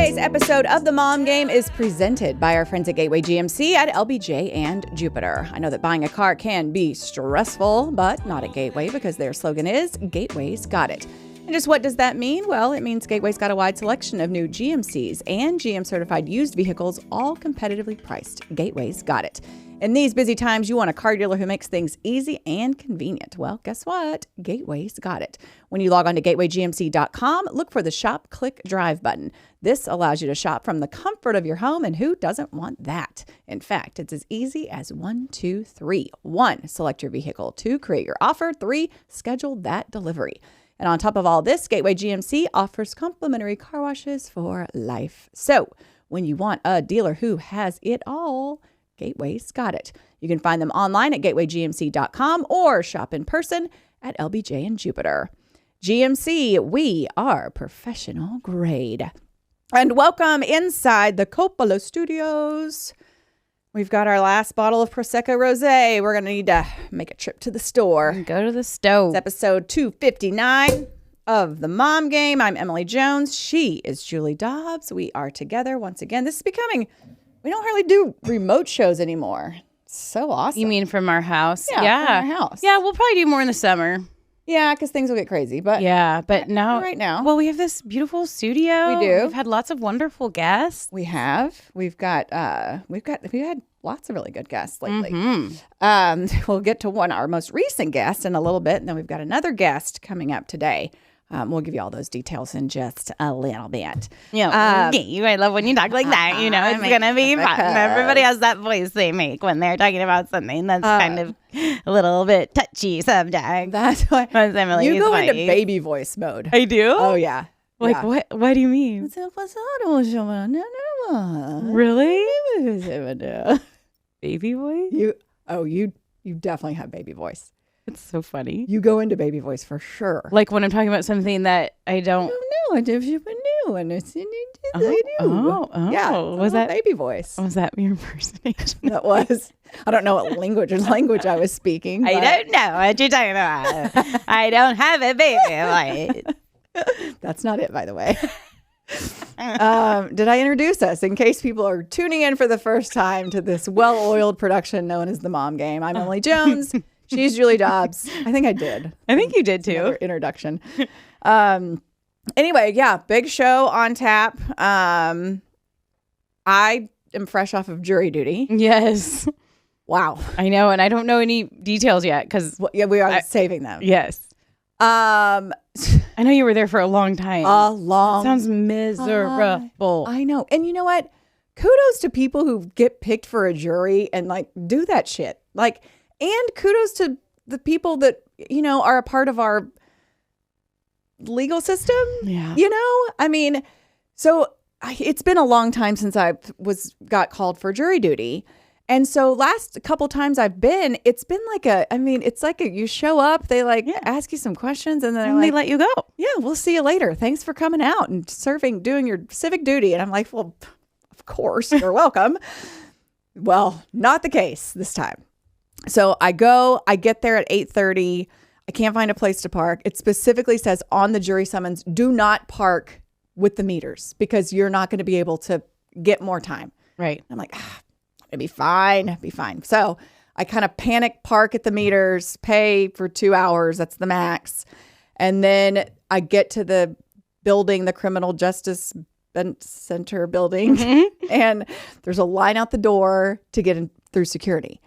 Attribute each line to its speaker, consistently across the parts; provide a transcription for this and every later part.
Speaker 1: Today's episode of The Mom Game is presented by our friends at Gateway GMC at LBJ and Jupiter. I know that buying a car can be stressful, but not at Gateway because their slogan is Gateway's Got It. And just what does that mean? Well, it means Gateway's got a wide selection of new GMCs and GM-certified used vehicles, all competitively priced. Gateway's got it. In these busy times, you want a car dealer who makes things easy and convenient. Well, guess what? Gateway's got it. When you log on to gatewaygmc.com, look for the Shop, Click, Drive button. This allows you to shop from the comfort of your home, and who doesn't want that? In fact, it's as easy as 1, 2, 3. 1, select your vehicle. 2, create your offer. 3, schedule that delivery. And on top of all this, Gateway GMC offers complimentary car washes for life. So when you want a dealer who has it all, Gateway's got it. You can find them online at gatewaygmc.com or shop in person at LBJ and Jupiter. GMC, we are professional grade. And welcome inside the Coppola Studios. We've got our last bottle of Prosecco Rosé. We're going to need to make a trip to the store.
Speaker 2: Go to the stove.
Speaker 1: It's episode 259 of The Mom Game. I'm Emily Jones. She is Julie Dobbs. We are together once again. This is becoming, we don't hardly do remote shows anymore. So awesome.
Speaker 2: You mean from our house?
Speaker 1: Yeah. From our house.
Speaker 2: Yeah, we'll probably do more in the summer.
Speaker 1: Yeah, because things will get crazy. But
Speaker 2: but now,
Speaker 1: right now.
Speaker 2: Well, we have this beautiful studio.
Speaker 1: We do.
Speaker 2: We've had lots of wonderful guests.
Speaker 1: We have. We've had lots of really good guests lately.
Speaker 2: Mm-hmm.
Speaker 1: We'll get to our most recent guest in a little bit, and then we've got another guest coming up today. We'll give you all those details in just a little bit.
Speaker 2: Yeah, I love when you talk like that. You know, it's gonna be fun. Everybody has that voice they make when they're talking about something that's kind of a little bit touchy sometimes.
Speaker 1: That's why
Speaker 2: Emily,
Speaker 1: you go into baby voice mode.
Speaker 2: I do.
Speaker 1: Oh yeah.
Speaker 2: Like what? What do you mean? Really? Baby voice?
Speaker 1: You definitely have baby voice.
Speaker 2: It's so funny.
Speaker 1: You go into baby voice for sure.
Speaker 2: Like when I'm talking about something that I don't
Speaker 1: know if you knew and it's
Speaker 2: yeah. Was that
Speaker 1: baby voice?
Speaker 2: Was that your impersonation?
Speaker 1: That was. I don't know what language I was speaking.
Speaker 2: I don't know what you're talking about. I don't have a baby voice.
Speaker 1: That's not it, by the way. Did I introduce us in case people are tuning in for the first time to this well-oiled production known as The Mom Game? I'm Emily Jones. She's Julie Dobbs. I think I did.
Speaker 2: I think you did too.
Speaker 1: Introduction. Anyway, yeah, big show on tap. I am fresh off of jury duty.
Speaker 2: Yes.
Speaker 1: Wow.
Speaker 2: I know, and I don't know any details yet because
Speaker 1: we are saving them.
Speaker 2: Yes. I know you were there for a long time. Sounds miserable.
Speaker 1: I know. And you know what? Kudos to people who get picked for a jury and like do that shit. Like, and kudos to the people that, are a part of our legal system.
Speaker 2: Yeah.
Speaker 1: I mean, so it's been a long time since I got called for jury duty. And so last couple times I've been, it's been like you show up, they ask you some questions and then
Speaker 2: they let you go.
Speaker 1: Yeah, we'll see you later. Thanks for coming out and doing your civic duty. And I'm like, well, of course, you're welcome. Well, not the case this time. So I get there at 8:30. I can't find a place to park. It specifically says on the jury summons, do not park with the meters because you're not going to be able to get more time.
Speaker 2: Right.
Speaker 1: I'm like, it'd be fine. So I kind of panic park at the meters, pay for 2 hours. That's the max. And then I get to the building, the Criminal Justice Center building, and there's a line out the door to get in through security.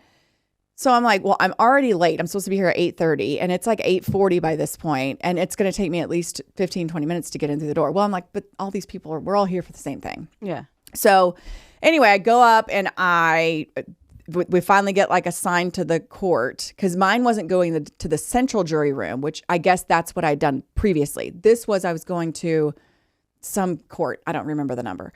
Speaker 1: So I'm like, well, I'm already late. I'm supposed to be here at 8:30 and it's like 8:40 by this point, and it's going to take me at least 15, 20 minutes to get in through the door. Well, I'm like, but all these people we're all here for the same thing.
Speaker 2: Yeah.
Speaker 1: So anyway, I go up and we finally get assigned to the court because mine wasn't going to the central jury room, which I guess that's what I'd done previously. I was going to some court. I don't remember the number.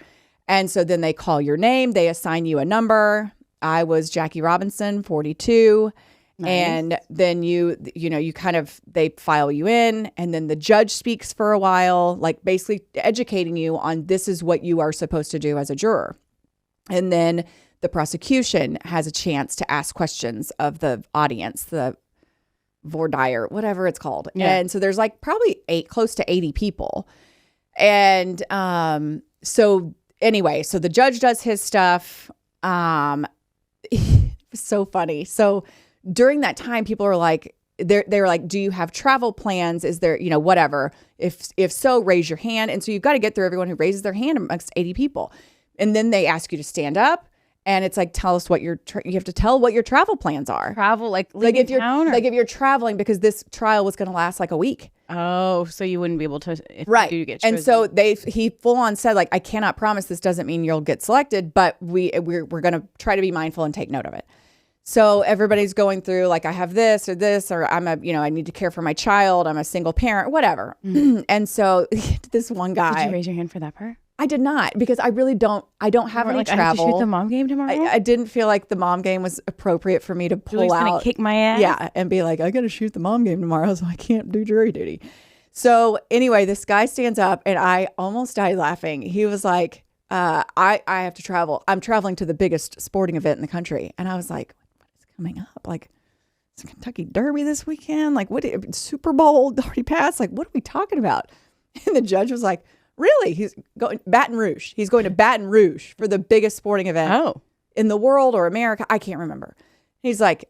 Speaker 1: And so then they call your name. They assign you a number. I was Jackie Robinson, 42. Nice. And then they file you in, and then the judge speaks for a while, basically educating you on this is what you are supposed to do as a juror. And then the prosecution has a chance to ask questions of the audience, the voir dire, whatever it's called. Yeah. And so there's probably close to 80 people. And So anyway, so the judge does his stuff. It was so funny. So during that time, people are like, they were like, do you have travel plans? Is there, whatever. If so, raise your hand. And so you've got to get through everyone who raises their hand amongst 80 people. And then they ask you to stand up. And it's like, tell us what you have to tell what your travel plans are.
Speaker 2: Travel, like if
Speaker 1: you're traveling, because this trial was going to last like a week.
Speaker 2: Oh, so you wouldn't be able to, if
Speaker 1: right.
Speaker 2: you do get chosen.
Speaker 1: And so he full on said, like, I cannot promise this doesn't mean you'll get selected, but we're going to try to be mindful and take note of it. So everybody's going through, like, I have this, or I need to care for my child. I'm a single parent, whatever. Mm. And so this one guy.
Speaker 2: Did you raise your hand for that part?
Speaker 1: I did not, because I really don't have any travel.
Speaker 2: I have to shoot the mom game tomorrow?
Speaker 1: I didn't feel like the mom game was appropriate for me to pull
Speaker 2: Julie's
Speaker 1: out.
Speaker 2: Gonna kick my ass?
Speaker 1: Yeah, and be like, I got to shoot the mom game tomorrow, so I can't do jury duty. So anyway, this guy stands up, and I almost died laughing. He was like, I have to travel. I'm traveling to the biggest sporting event in the country. And I was like, what is coming up? Like, is Kentucky Derby this weekend? Like, what? Super Bowl already passed? Like, what are we talking about? And the judge was like, really? He's going Baton Rouge. He's going to Baton Rouge for the biggest sporting event in the world or America. I can't remember. He's like,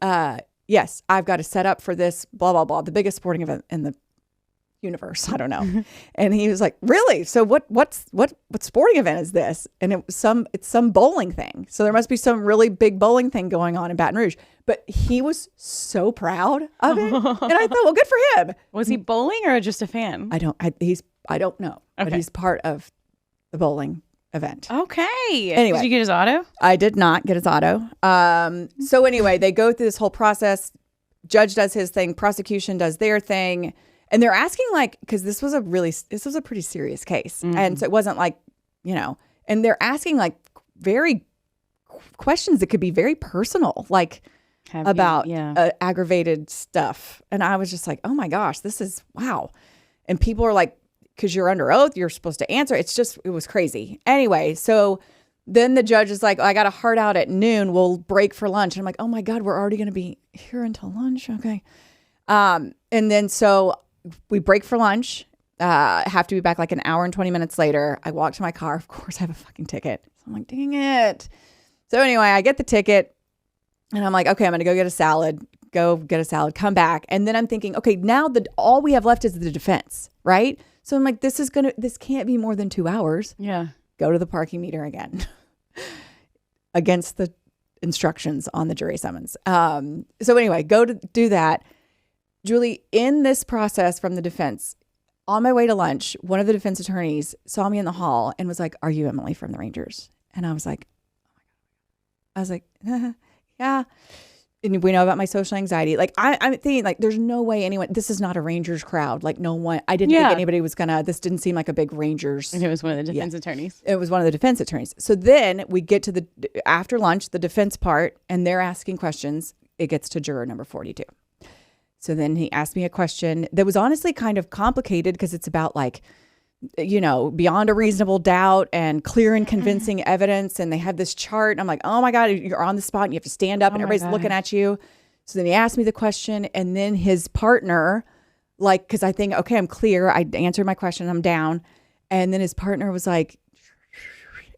Speaker 1: yes, I've got to set up for this, blah, blah, blah, the biggest sporting event in the universe. I don't know. And he was like, really? So what sporting event is this? And it's some bowling thing. So there must be some really big bowling thing going on in Baton Rouge. But he was so proud of it. And I thought, well, good for him.
Speaker 2: Was he bowling or just a fan?
Speaker 1: I don't know. Okay. But he's part of the bowling event.
Speaker 2: Okay.
Speaker 1: Anyway.
Speaker 2: Did you get his auto?
Speaker 1: I did not get his auto. So anyway, they go through this whole process. Judge does his thing. Prosecution does their thing. And they're asking, like, because this was a pretty serious case. Mm-hmm. And so it wasn't like, and they're asking like very questions that could be very personal, like about aggravated stuff. And I was just like, oh my gosh, this is wow. And people are like, because you're under oath, you're supposed to answer. It was crazy. Anyway, so then the judge is like, I got a hard out at noon. We'll break for lunch. And I'm like, oh my God, we're already going to be here until lunch. Okay. And then so we break for lunch, have to be back like an hour and 20 minutes later. I walk to my car. Of course, I have a fucking ticket. So I'm like, dang it. So anyway, I get the ticket and I'm like, okay, I'm going to go get a salad, come back. And then I'm thinking, okay, now all we have left is the defense, right? So I'm like, this can't be more than 2 hours.
Speaker 2: Yeah.
Speaker 1: Go to the parking meter again against the instructions on the jury summons. So anyway, go to do that. Julie, in this process from the defense, on my way to lunch, one of the defense attorneys saw me in the hall and was like, are you Emily from the Rangers? And I was like, oh my God. Yeah. And we know about my social anxiety. Like, I'm thinking, like, there's no way this is not a Rangers crowd. Like, no one, I didn't think anybody was this didn't seem like a big Rangers.
Speaker 2: And it was one of the defense attorneys.
Speaker 1: It was one of the defense attorneys. So then we get to after lunch, the defense part, and they're asking questions. It gets to juror number 42. So then he asked me a question that was honestly kind of complicated because it's about like, beyond a reasonable doubt and clear and convincing evidence. And they have this chart. And I'm like, oh my God, you're on the spot and you have to stand up and everybody's looking at you. So then he asked me the question and then his partner, like, because I think, okay, I'm clear. I answered my question. I'm down. And then his partner was like,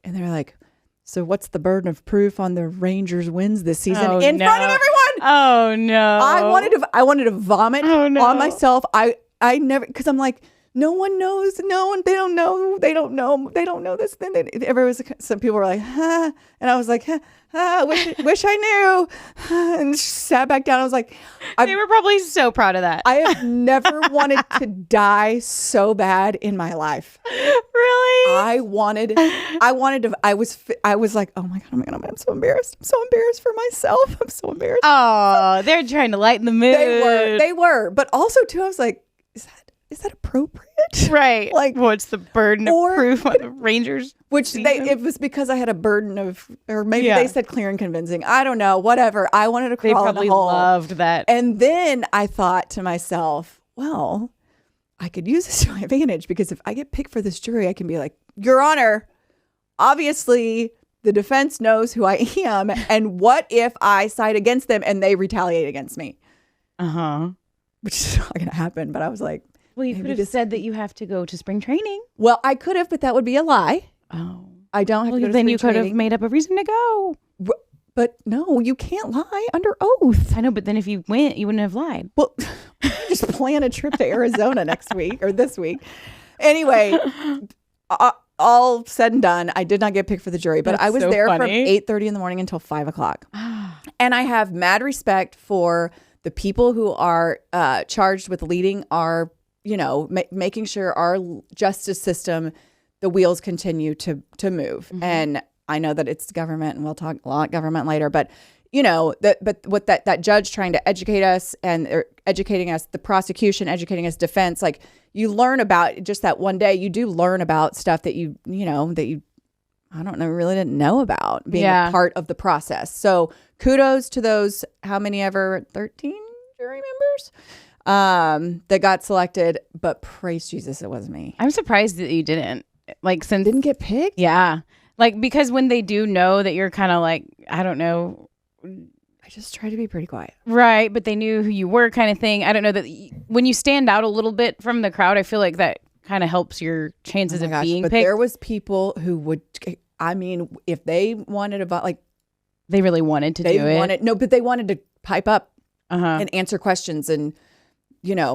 Speaker 1: and they're like, so what's the burden of proof on the Rangers wins this season front of everyone?
Speaker 2: Oh no.
Speaker 1: I wanted to vomit on myself. I never, because I'm like, no one knows. They don't know this. Then some people were like, huh. And I was like, wish I knew. And sat back down. I was like,
Speaker 2: they were probably so proud of that.
Speaker 1: I have never wanted to die so bad in my life.
Speaker 2: Really?
Speaker 1: I was like, oh my God, I'm so embarrassed. I'm so embarrassed for myself. I'm so embarrassed.
Speaker 2: Oh, they're trying to lighten the mood.
Speaker 1: They were. But also too, I was like, is that appropriate?
Speaker 2: Right.
Speaker 1: Like,
Speaker 2: what's the burden of proof on the Rangers?
Speaker 1: It was because I had a burden of, or maybe they said clear and convincing. I don't know, whatever. I wanted to crawl in the hole. They probably
Speaker 2: loved that.
Speaker 1: And then I thought to myself, well, I could use this to my advantage because if I get picked for this jury, I can be like, Your Honor, obviously the defense knows who I am. And what if I side against them and they retaliate against me? Which is not going to happen. But I was like,
Speaker 2: well, you could have said that you have to go to spring training.
Speaker 1: Well, I could have, but that would be a lie.
Speaker 2: Oh.
Speaker 1: I don't have to go to
Speaker 2: then
Speaker 1: spring
Speaker 2: you could have
Speaker 1: training.
Speaker 2: made up a reason to go.
Speaker 1: But no, you can't lie under oath.
Speaker 2: I know, but then if you went, you wouldn't have lied.
Speaker 1: Well, just plan a trip to Arizona next week or this week. Anyway, all said and done, I did not get picked for the jury, but I was there from 8:30 in the morning until 5 o'clock. And I have mad respect for the people who are charged with leading our, making sure our justice system, the wheels continue to move. Mm-hmm. And I know that it's government, and we'll talk a lot government later, but what that judge trying to educate us and they're educating us, the prosecution educating us, defense, like you learn about just that one day, you do learn about stuff that you I don't know, really didn't know about being a part of the process. So kudos to those, how many ever, 13 jury members that got selected, but praise Jesus, it was me.
Speaker 2: I'm surprised that you didn't.
Speaker 1: Didn't get picked?
Speaker 2: Yeah. Because when they do know that you're kind of like, I don't know.
Speaker 1: I just try to be pretty quiet.
Speaker 2: Right. But they knew who you were kind of thing. I don't know that when you stand out a little bit from the crowd, I feel like that kind of helps your chances of being picked.
Speaker 1: But there was people who would, if they wanted to vote,
Speaker 2: they really wanted to do it.
Speaker 1: No, but they wanted to pipe up and answer questions and,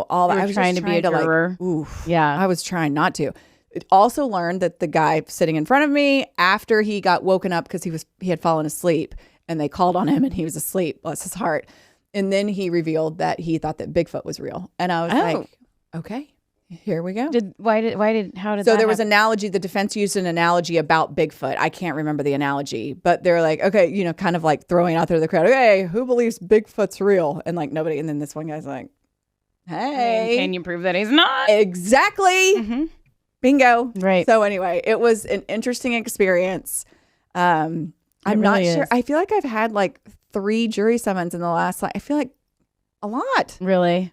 Speaker 1: all that.
Speaker 2: I was trying to be a juror.
Speaker 1: I was trying not to. It also learned that the guy sitting in front of me, after he got woken up because he had fallen asleep and they called on him and he was asleep, bless his heart. And then he revealed that he thought that Bigfoot was real. And I was like, okay, here we go.
Speaker 2: How did that
Speaker 1: there was analogy, the defense used an analogy about Bigfoot. I can't remember the analogy, but they're like, okay, kind of like throwing out there to the crowd, okay, who believes Bigfoot's real? And nobody. And then this one guy's like, hey.
Speaker 2: Can you prove that he's not?
Speaker 1: Exactly. Mm-hmm. Bingo.
Speaker 2: Right.
Speaker 1: So anyway, it was an interesting experience. I'm not sure. I feel like I've had 3 jury summons in the last, I feel like a lot.
Speaker 2: Really?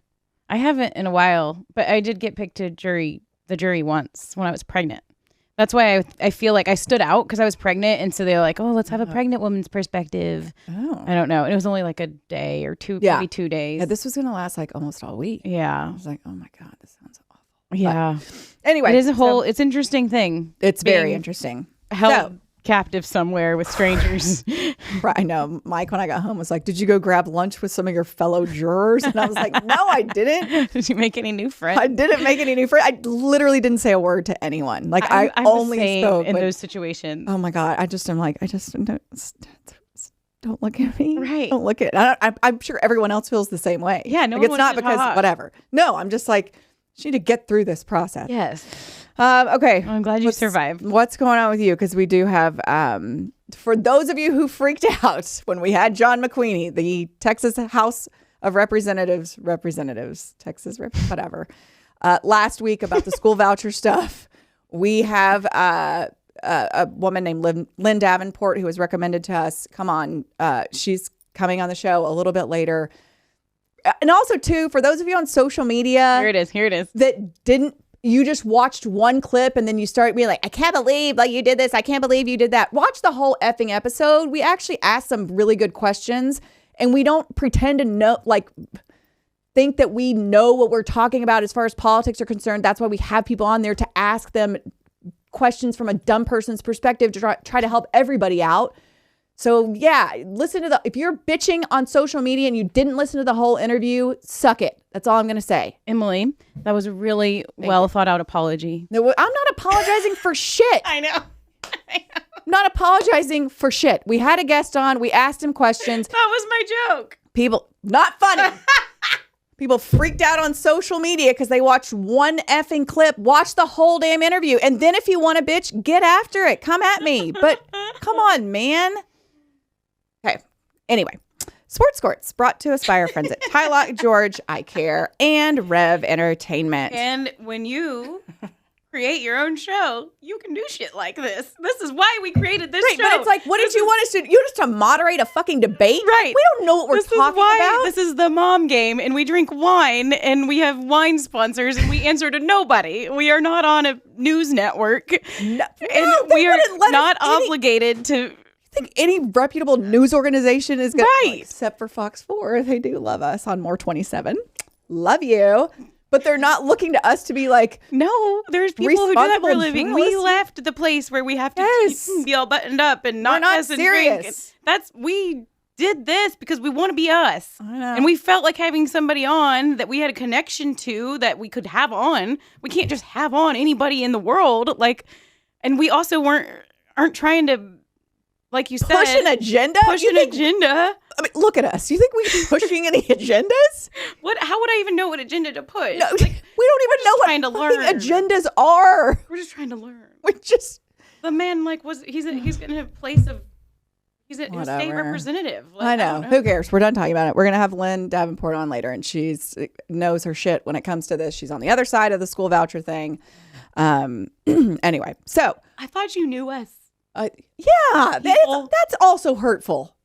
Speaker 2: I haven't in a while, but I did get picked to the jury once when I was pregnant. That's why I feel like I stood out because I was pregnant. And so they were like, oh, let's have a pregnant woman's perspective. Oh. I don't know. And it was only a day or two, maybe 2 days.
Speaker 1: Yeah, this was going to last almost all week.
Speaker 2: Yeah.
Speaker 1: I was like, oh my God, this sounds awful.
Speaker 2: Yeah.
Speaker 1: But anyway.
Speaker 2: It is it's an interesting thing.
Speaker 1: It's very interesting.
Speaker 2: Held captive somewhere with strangers.
Speaker 1: I know. Mike, when I got home, was like, did you go grab lunch with some of your fellow jurors? And I was like, no, I didn't.
Speaker 2: Did you make any new friends?
Speaker 1: I didn't make any new friends. I literally didn't say a word to anyone. I only spoke
Speaker 2: in those situations.
Speaker 1: Oh my God. I just don't look at me.
Speaker 2: Right.
Speaker 1: Don't look at it. I'm sure everyone else feels the same way.
Speaker 2: Yeah. No,
Speaker 1: it's not because whatever. No, I'm just like, you need to get through this process.
Speaker 2: Yes.
Speaker 1: Okay.
Speaker 2: Well, I'm glad you survived.
Speaker 1: What's going on with you? Because we do have, for those of you who freaked out when we had John McQueenie, the Texas House of Representatives, Texas, whatever, last week about the school voucher stuff, we have a woman named Lynn Davenport who was recommended to us. Come on. She's coming on the show a little bit later. And also, too, for those of you on social media.
Speaker 2: Here it is.
Speaker 1: That you just watched one clip and then you start being like, I can't believe you did this. I can't believe you did that. Watch the whole effing episode. We actually asked some really good questions and we don't pretend to know, think that we know what we're talking about as far as politics are concerned. That's why we have people on there to ask them questions from a dumb person's perspective to try to help everybody out. So yeah, if you're bitching on social media and you didn't listen to the whole interview, suck it. That's all I'm going to say.
Speaker 2: Emily, that was a really well thought out apology.
Speaker 1: No, I'm not apologizing for shit.
Speaker 2: I know.
Speaker 1: Not apologizing for shit. We had a guest on. We asked him questions.
Speaker 2: That was my joke.
Speaker 1: People, not funny. People freaked out on social media because they watched one effing clip. Watch the whole damn interview. And then if you want to bitch, get after it. Come at me. But come on, man. Okay. Anyway, Sports Courts brought to us by our friends at Tylock George, Eyecare, and Rev Entertainment.
Speaker 2: And when you create your own show, you can do shit like this. This is why we created this show.
Speaker 1: But it's like, what did you want us to do? You just to moderate a fucking debate?
Speaker 2: Right.
Speaker 1: We don't know what we're talking about.
Speaker 2: This is the mom game, and we drink wine, and we have wine sponsors, and we answer to nobody. We are not on a news network. We are not obligated to...
Speaker 1: I think any reputable news organization is going to, except for Fox 4. They do love us on More 27. Love you. but they're not looking to us to be like,
Speaker 2: no, there's people who do that for a living. We
Speaker 1: journalists.
Speaker 2: left the place where we have to be all buttoned up and not
Speaker 1: not
Speaker 2: mess and drink.
Speaker 1: serious.
Speaker 2: We did this because we want to be us.
Speaker 1: I know.
Speaker 2: And we felt like having somebody on that we had a connection to that we could have on. We can't just have on anybody in the world. Like, and we also aren't trying to, like you said,
Speaker 1: push an agenda.
Speaker 2: Agenda.
Speaker 1: I mean, look at us. You think we're pushing any agendas?
Speaker 2: How would I even know what agenda to push?
Speaker 1: No,
Speaker 2: Like,
Speaker 1: we don't even know
Speaker 2: trying to
Speaker 1: what fucking
Speaker 2: learn.
Speaker 1: agendas are.
Speaker 2: We're just trying to learn.
Speaker 1: We're just
Speaker 2: The man, like, he's in a place of, he's a state
Speaker 1: Whatever.
Speaker 2: representative. Like,
Speaker 1: I know. Who cares? We're done talking about it. We're gonna have Lynn Davenport on later, and she's knows her shit when it comes to this. She's on the other side of the school voucher thing. Anyway, so
Speaker 2: I thought you knew us.
Speaker 1: yeah, that's also hurtful.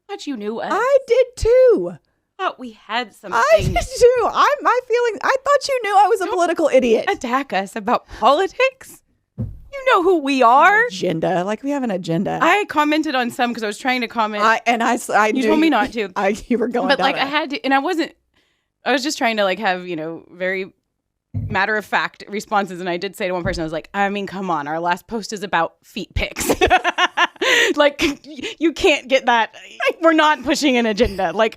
Speaker 2: I thought you knew us.
Speaker 1: I did too.
Speaker 2: I thought we had something.
Speaker 1: I did too. My feelings. I thought you knew I was a political idiot.
Speaker 2: Attack us about politics. You know who we are.
Speaker 1: Agenda, like we have an agenda.
Speaker 2: I commented on some because I was trying to comment.
Speaker 1: I
Speaker 2: you
Speaker 1: knew
Speaker 2: told me not to.
Speaker 1: You were going,
Speaker 2: but
Speaker 1: down
Speaker 2: like I had to, and I wasn't. I was just trying to like have very matter of fact responses, and I did say to one person, I was like, I mean, come on, our last post is about feet pics. Like you can't get that. We're not pushing an agenda. Like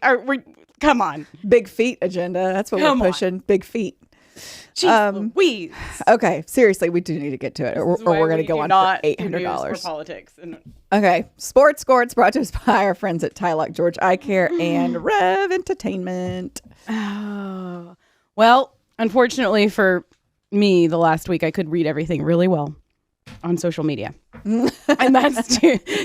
Speaker 2: come on,
Speaker 1: big feet agenda. That's what we're pushing. Big feet.
Speaker 2: Jeez Louise.
Speaker 1: Okay, seriously, we do need to get to it, or we're going to go on for $800.
Speaker 2: For politics.
Speaker 1: Okay, Sports brought to us by our friends at Tylock George Eyecare and Rev Entertainment.
Speaker 2: Oh, well, unfortunately for me, the last week I could read everything really well on social media. And that's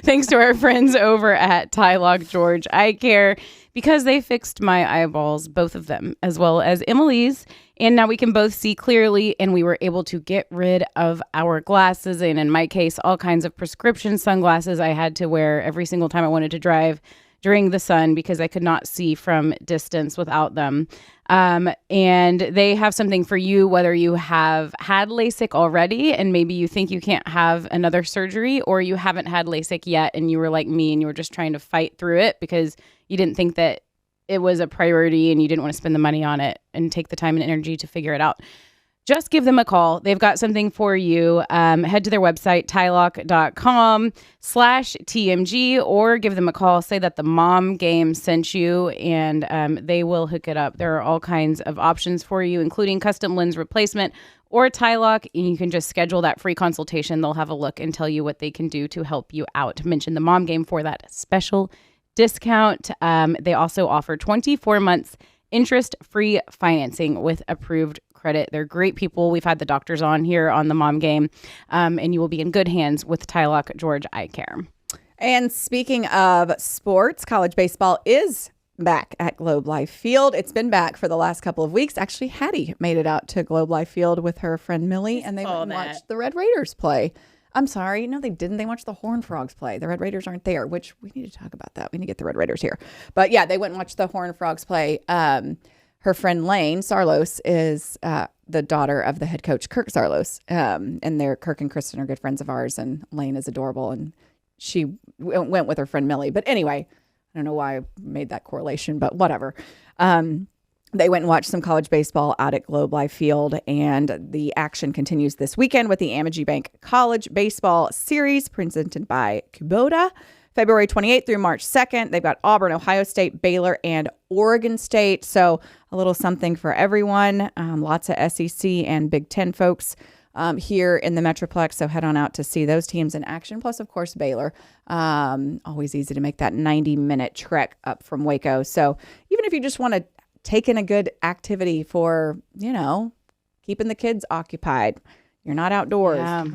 Speaker 2: thanks to our friends over at Tylock George Eyecare, because they fixed my eyeballs, both of them, as well as Emily's. And now we can both see clearly, and we were able to get rid of our glasses. And in my case, all kinds of prescription sunglasses I had to wear every single time I wanted to drive during the sun because I could not see from distance without them. And they have something for you, whether you have had LASIK already and maybe you think you can't have another surgery, or you haven't had LASIK yet and you were like me and you were just trying to fight through it because you didn't think that it was a priority and you didn't want to spend the money on it and take the time and energy to figure it out. Just give them a call. They've got something for you. Head to their website, tylock.com/TMG, or give them a call. Say that the mom game sent you, and they will hook it up. There are all kinds of options for you, including custom lens replacement or Tylock, and you can just schedule that free consultation. They'll have a look and tell you what they can do to help you out. Mention the mom game for that special discount. They also offer 24 months interest-free financing with approved credit. They're great people. We've had the doctors on here on the mom game, and you will be in good hands with Tylock George Eyecare. And speaking of sports, college baseball is back at Globe Life Field. It's been back for the last couple of weeks. Actually, Hattie made it out to Globe Life Field with her friend Millie, and they went and watched the Red Raiders play. I'm sorry. No, they didn't. They watched the Horned Frogs play. The Red Raiders aren't there, which we need to talk about that. We need to get the Red Raiders here. But yeah, they went and watched the Horned Frogs play. Her friend Lane Sarlos is the daughter of the head coach, Kirk Sarlos. And Kirk and Kristen are good friends of ours. And Lane is adorable. And she went with her friend Millie. But anyway, I don't know why I made that correlation, but whatever. They went and watched some college baseball out at Globe Life Field, and the action continues this weekend with the TMG Bank College Baseball Series presented by Kubota, February 28th through March 2nd. They've got Auburn, Ohio State, Baylor, and Oregon State. So a little something for everyone. Lots of SEC and Big Ten folks here in the Metroplex. So head on out to see those teams in action. Plus, of course, Baylor. Always easy to make that 90-minute trek up from Waco. So even if you just want to take in a good activity for, keeping the kids occupied. You're not outdoors. Yeah.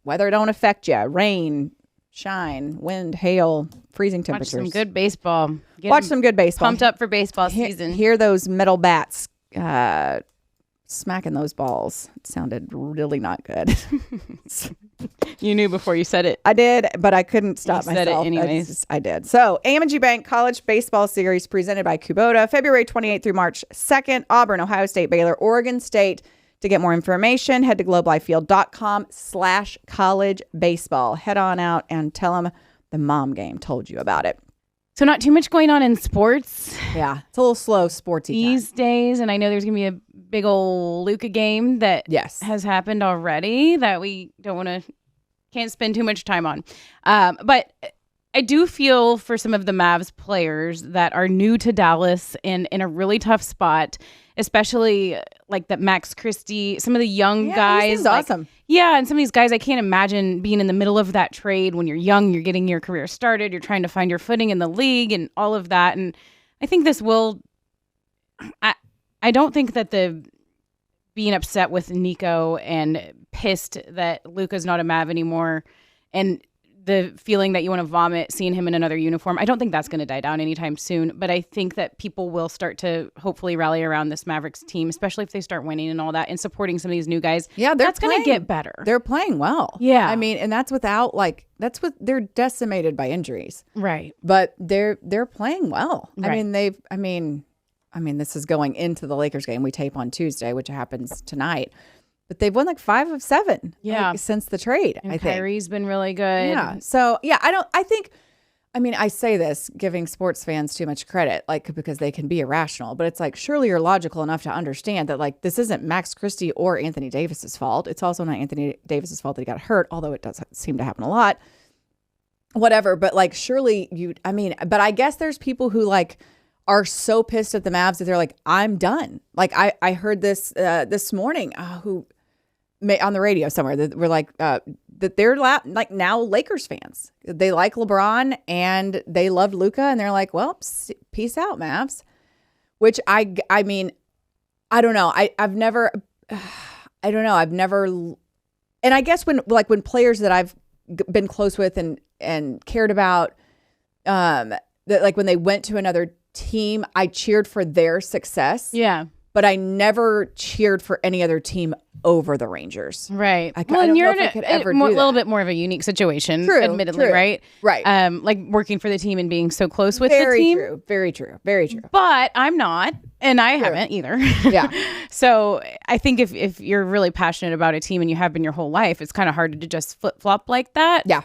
Speaker 2: Weather don't affect you. Rain, shine, wind, hail, freezing temperatures. Watch some good baseball.
Speaker 1: Watch some good baseball.
Speaker 2: Pumped up for baseball season.
Speaker 1: Hear those metal bats smacking those balls. It sounded really not good.
Speaker 2: You knew before you said it.
Speaker 1: I did, but I couldn't stop myself.
Speaker 2: Said it anyways.
Speaker 1: I did. So, TMG Bank College Baseball Series presented by Kubota, February 28th through March 2nd. Auburn, Ohio State, Baylor, Oregon State. To get more information, head to globelifefield.com/college baseball. Head on out and tell them the mom game told you about it.
Speaker 2: So not too much going on in sports.
Speaker 1: Yeah, it's a little slow sporty
Speaker 2: these days. And I know there's going to be a big old Luka game that has happened already that we can't spend too much time on. But I do feel for some of the Mavs players that are new to Dallas and in a really tough spot, especially like that Max Christie, some of the young guys.
Speaker 1: Awesome.
Speaker 2: Yeah, and some of these guys, I can't imagine being in the middle of that trade when you're young, you're getting your career started, you're trying to find your footing in the league and all of that. And I think this will, I don't think that the being upset with Nico and pissed that Luka's not a Mav anymore and the feeling that you want to vomit seeing him in another uniform, I don't think that's going to die down anytime soon. But I think that people will start to hopefully rally around this Mavericks team, especially if they start winning and all that and supporting some of these new guys.
Speaker 1: Yeah,
Speaker 2: that's going to get better.
Speaker 1: They're playing well.
Speaker 2: Yeah.
Speaker 1: I mean, and that's without they're decimated by injuries.
Speaker 2: Right.
Speaker 1: But they're playing well.
Speaker 2: Right.
Speaker 1: I mean, this is going into the Lakers game. We tape on Tuesday, which happens tonight. But they've won like 5 of 7 since the trade,
Speaker 2: and
Speaker 1: I think.
Speaker 2: Kyrie's been really good.
Speaker 1: Yeah. So, I say this giving sports fans too much credit, like, because they can be irrational. But it's like, surely you're logical enough to understand that, like, this isn't Max Christie or Anthony Davis's fault. It's also not Anthony Davis's fault that he got hurt, although it does seem to happen a lot. Whatever. But, like, surely but I guess there's people who, like, are so pissed at the Mavs that they're like, I'm done. Like, I heard this this morning, on the radio somewhere that we're like that they're like now Lakers fans. They like LeBron and they loved Luka and they're like, well, peace out, Mavs. Which I mean, I don't know. I've never, and I guess when players that I've been close with and cared about, that like when they went to another team, I cheered for their success.
Speaker 2: Yeah.
Speaker 1: But I never cheered for any other team over the Rangers.
Speaker 2: Right.
Speaker 1: I don't know if I could ever do that.
Speaker 2: A little bit more of a unique situation, admittedly, right?
Speaker 1: Right.
Speaker 2: Like working for the team and being so close with the team.
Speaker 1: Very true.
Speaker 2: But I'm not, and I haven't either.
Speaker 1: Yeah.
Speaker 2: So I think if you're really passionate about a team and you have been your whole life, it's kind of hard to just flip-flop like that.
Speaker 1: Yeah.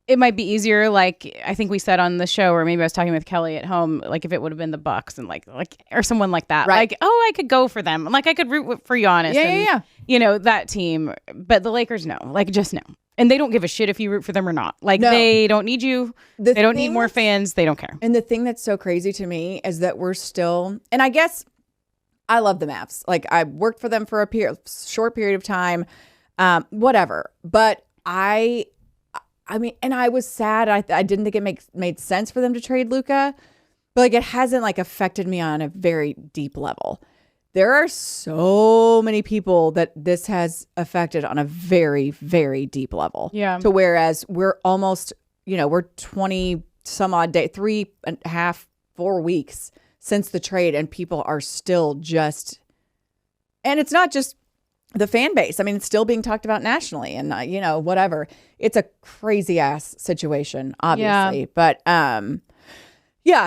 Speaker 2: It might be easier, like I think we said on the show, or maybe I was talking with Kelly at home, like if it would have been the Bucks and like or someone like that,
Speaker 1: right.
Speaker 2: Like, oh, I could go for them, like I could root for Giannis,
Speaker 1: yeah.
Speaker 2: You know, that team. But the Lakers, no, like just no, and they don't give a shit if you root for them or not. Like they don't need you, they don't need more fans, they don't care.
Speaker 1: And the thing that's so crazy to me is that we're still, and I guess I love the Mavs. Like I worked for them for a short period of time, whatever. But I mean, and I was sad. I didn't think it made sense for them to trade Luka, but like it hasn't like affected me on a very deep level. There are so many people that this has affected on a very, very deep level.
Speaker 2: Yeah.
Speaker 1: To whereas we're almost, we're 20 some odd day, 3.5, 4 weeks since the trade, and people are still just, and it's not just the fan base. I mean, it's still being talked about nationally and, whatever. It's a crazy ass situation, obviously.
Speaker 2: Yeah.
Speaker 1: But,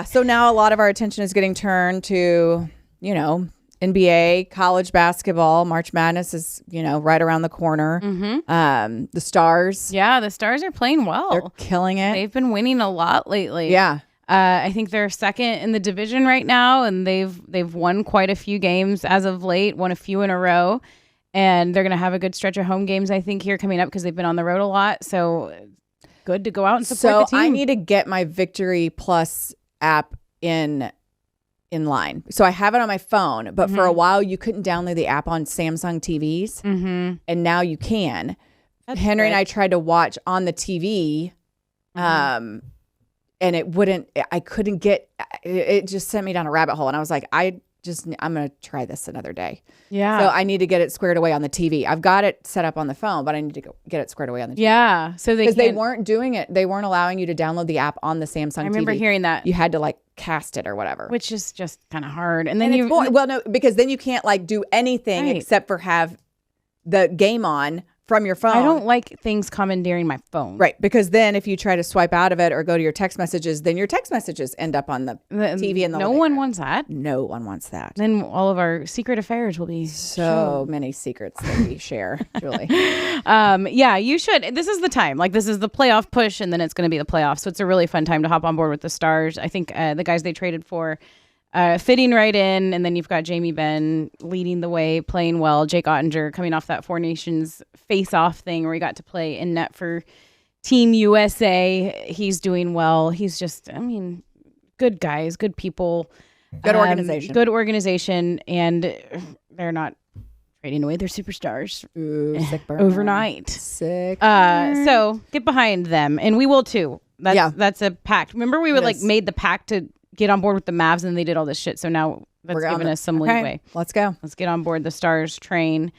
Speaker 1: so now a lot of our attention is getting turned to, NBA, college basketball. March Madness is, right around the corner.
Speaker 2: Mm-hmm.
Speaker 1: The Stars.
Speaker 2: Yeah, the Stars are playing well.
Speaker 1: They're killing it.
Speaker 2: They've been winning a lot lately.
Speaker 1: Yeah.
Speaker 2: I think they're second in the division right now, and they've won quite a few games as of late, won a few in a row. And they're going to have a good stretch of home games, I think, here coming up because they've been on the road a lot. So good to go out and support the team.
Speaker 1: I need to get my Victory Plus app in line. So I have it on my phone, but for a while you couldn't download the app on Samsung TVs.
Speaker 2: Mm-hmm.
Speaker 1: And now you can.
Speaker 2: That's
Speaker 1: Henry
Speaker 2: good.
Speaker 1: and I tried to watch on the TV, and it wouldn't, I couldn't get, it just sent me down a rabbit hole. And I was like, I'm going to try this another day.
Speaker 2: Yeah.
Speaker 1: So I need to get it squared away on the TV. I've got it set up on the phone, but I need to get it squared away on the TV.
Speaker 2: Yeah. So
Speaker 1: because they weren't doing it. They weren't allowing you to download the app on the Samsung TV.
Speaker 2: I remember hearing that.
Speaker 1: You had to like cast it or whatever.
Speaker 2: Which is just kind of hard. And then
Speaker 1: no, because then you can't like do anything except for have the game on from your phone.
Speaker 2: I don't like things commandeering my phone.
Speaker 1: Right, because then if you try to swipe out of it or go to your text messages, then your text messages end up on the TV and the
Speaker 2: No one wants that.
Speaker 1: No one wants that.
Speaker 2: Then all of our secret affairs will be
Speaker 1: so many secrets that we share, Julie.
Speaker 2: Yeah, you should. This is the time. Like, this is the playoff push, and then it's going to be the playoffs. So it's a really fun time to hop on board with the Stars. I think the guys they traded for fitting right in, and then you've got Jamie Benn leading the way, playing well. Jake Ottinger coming off that Four Nations face-off thing where he got to play in net for Team USA. He's doing well. He's just, I mean, good guys, good people.
Speaker 1: Good organization.
Speaker 2: Good organization, and they're not trading away their superstars.
Speaker 1: Ooh, sick burn.
Speaker 2: Overnight.
Speaker 1: Sick
Speaker 2: So get behind them, and we will too. That's a pact. Remember, we would made the pact to get on board with the Mavs, and they did all this shit. So now that's given us some leeway.
Speaker 1: Let's go.
Speaker 2: Let's get on board the Stars train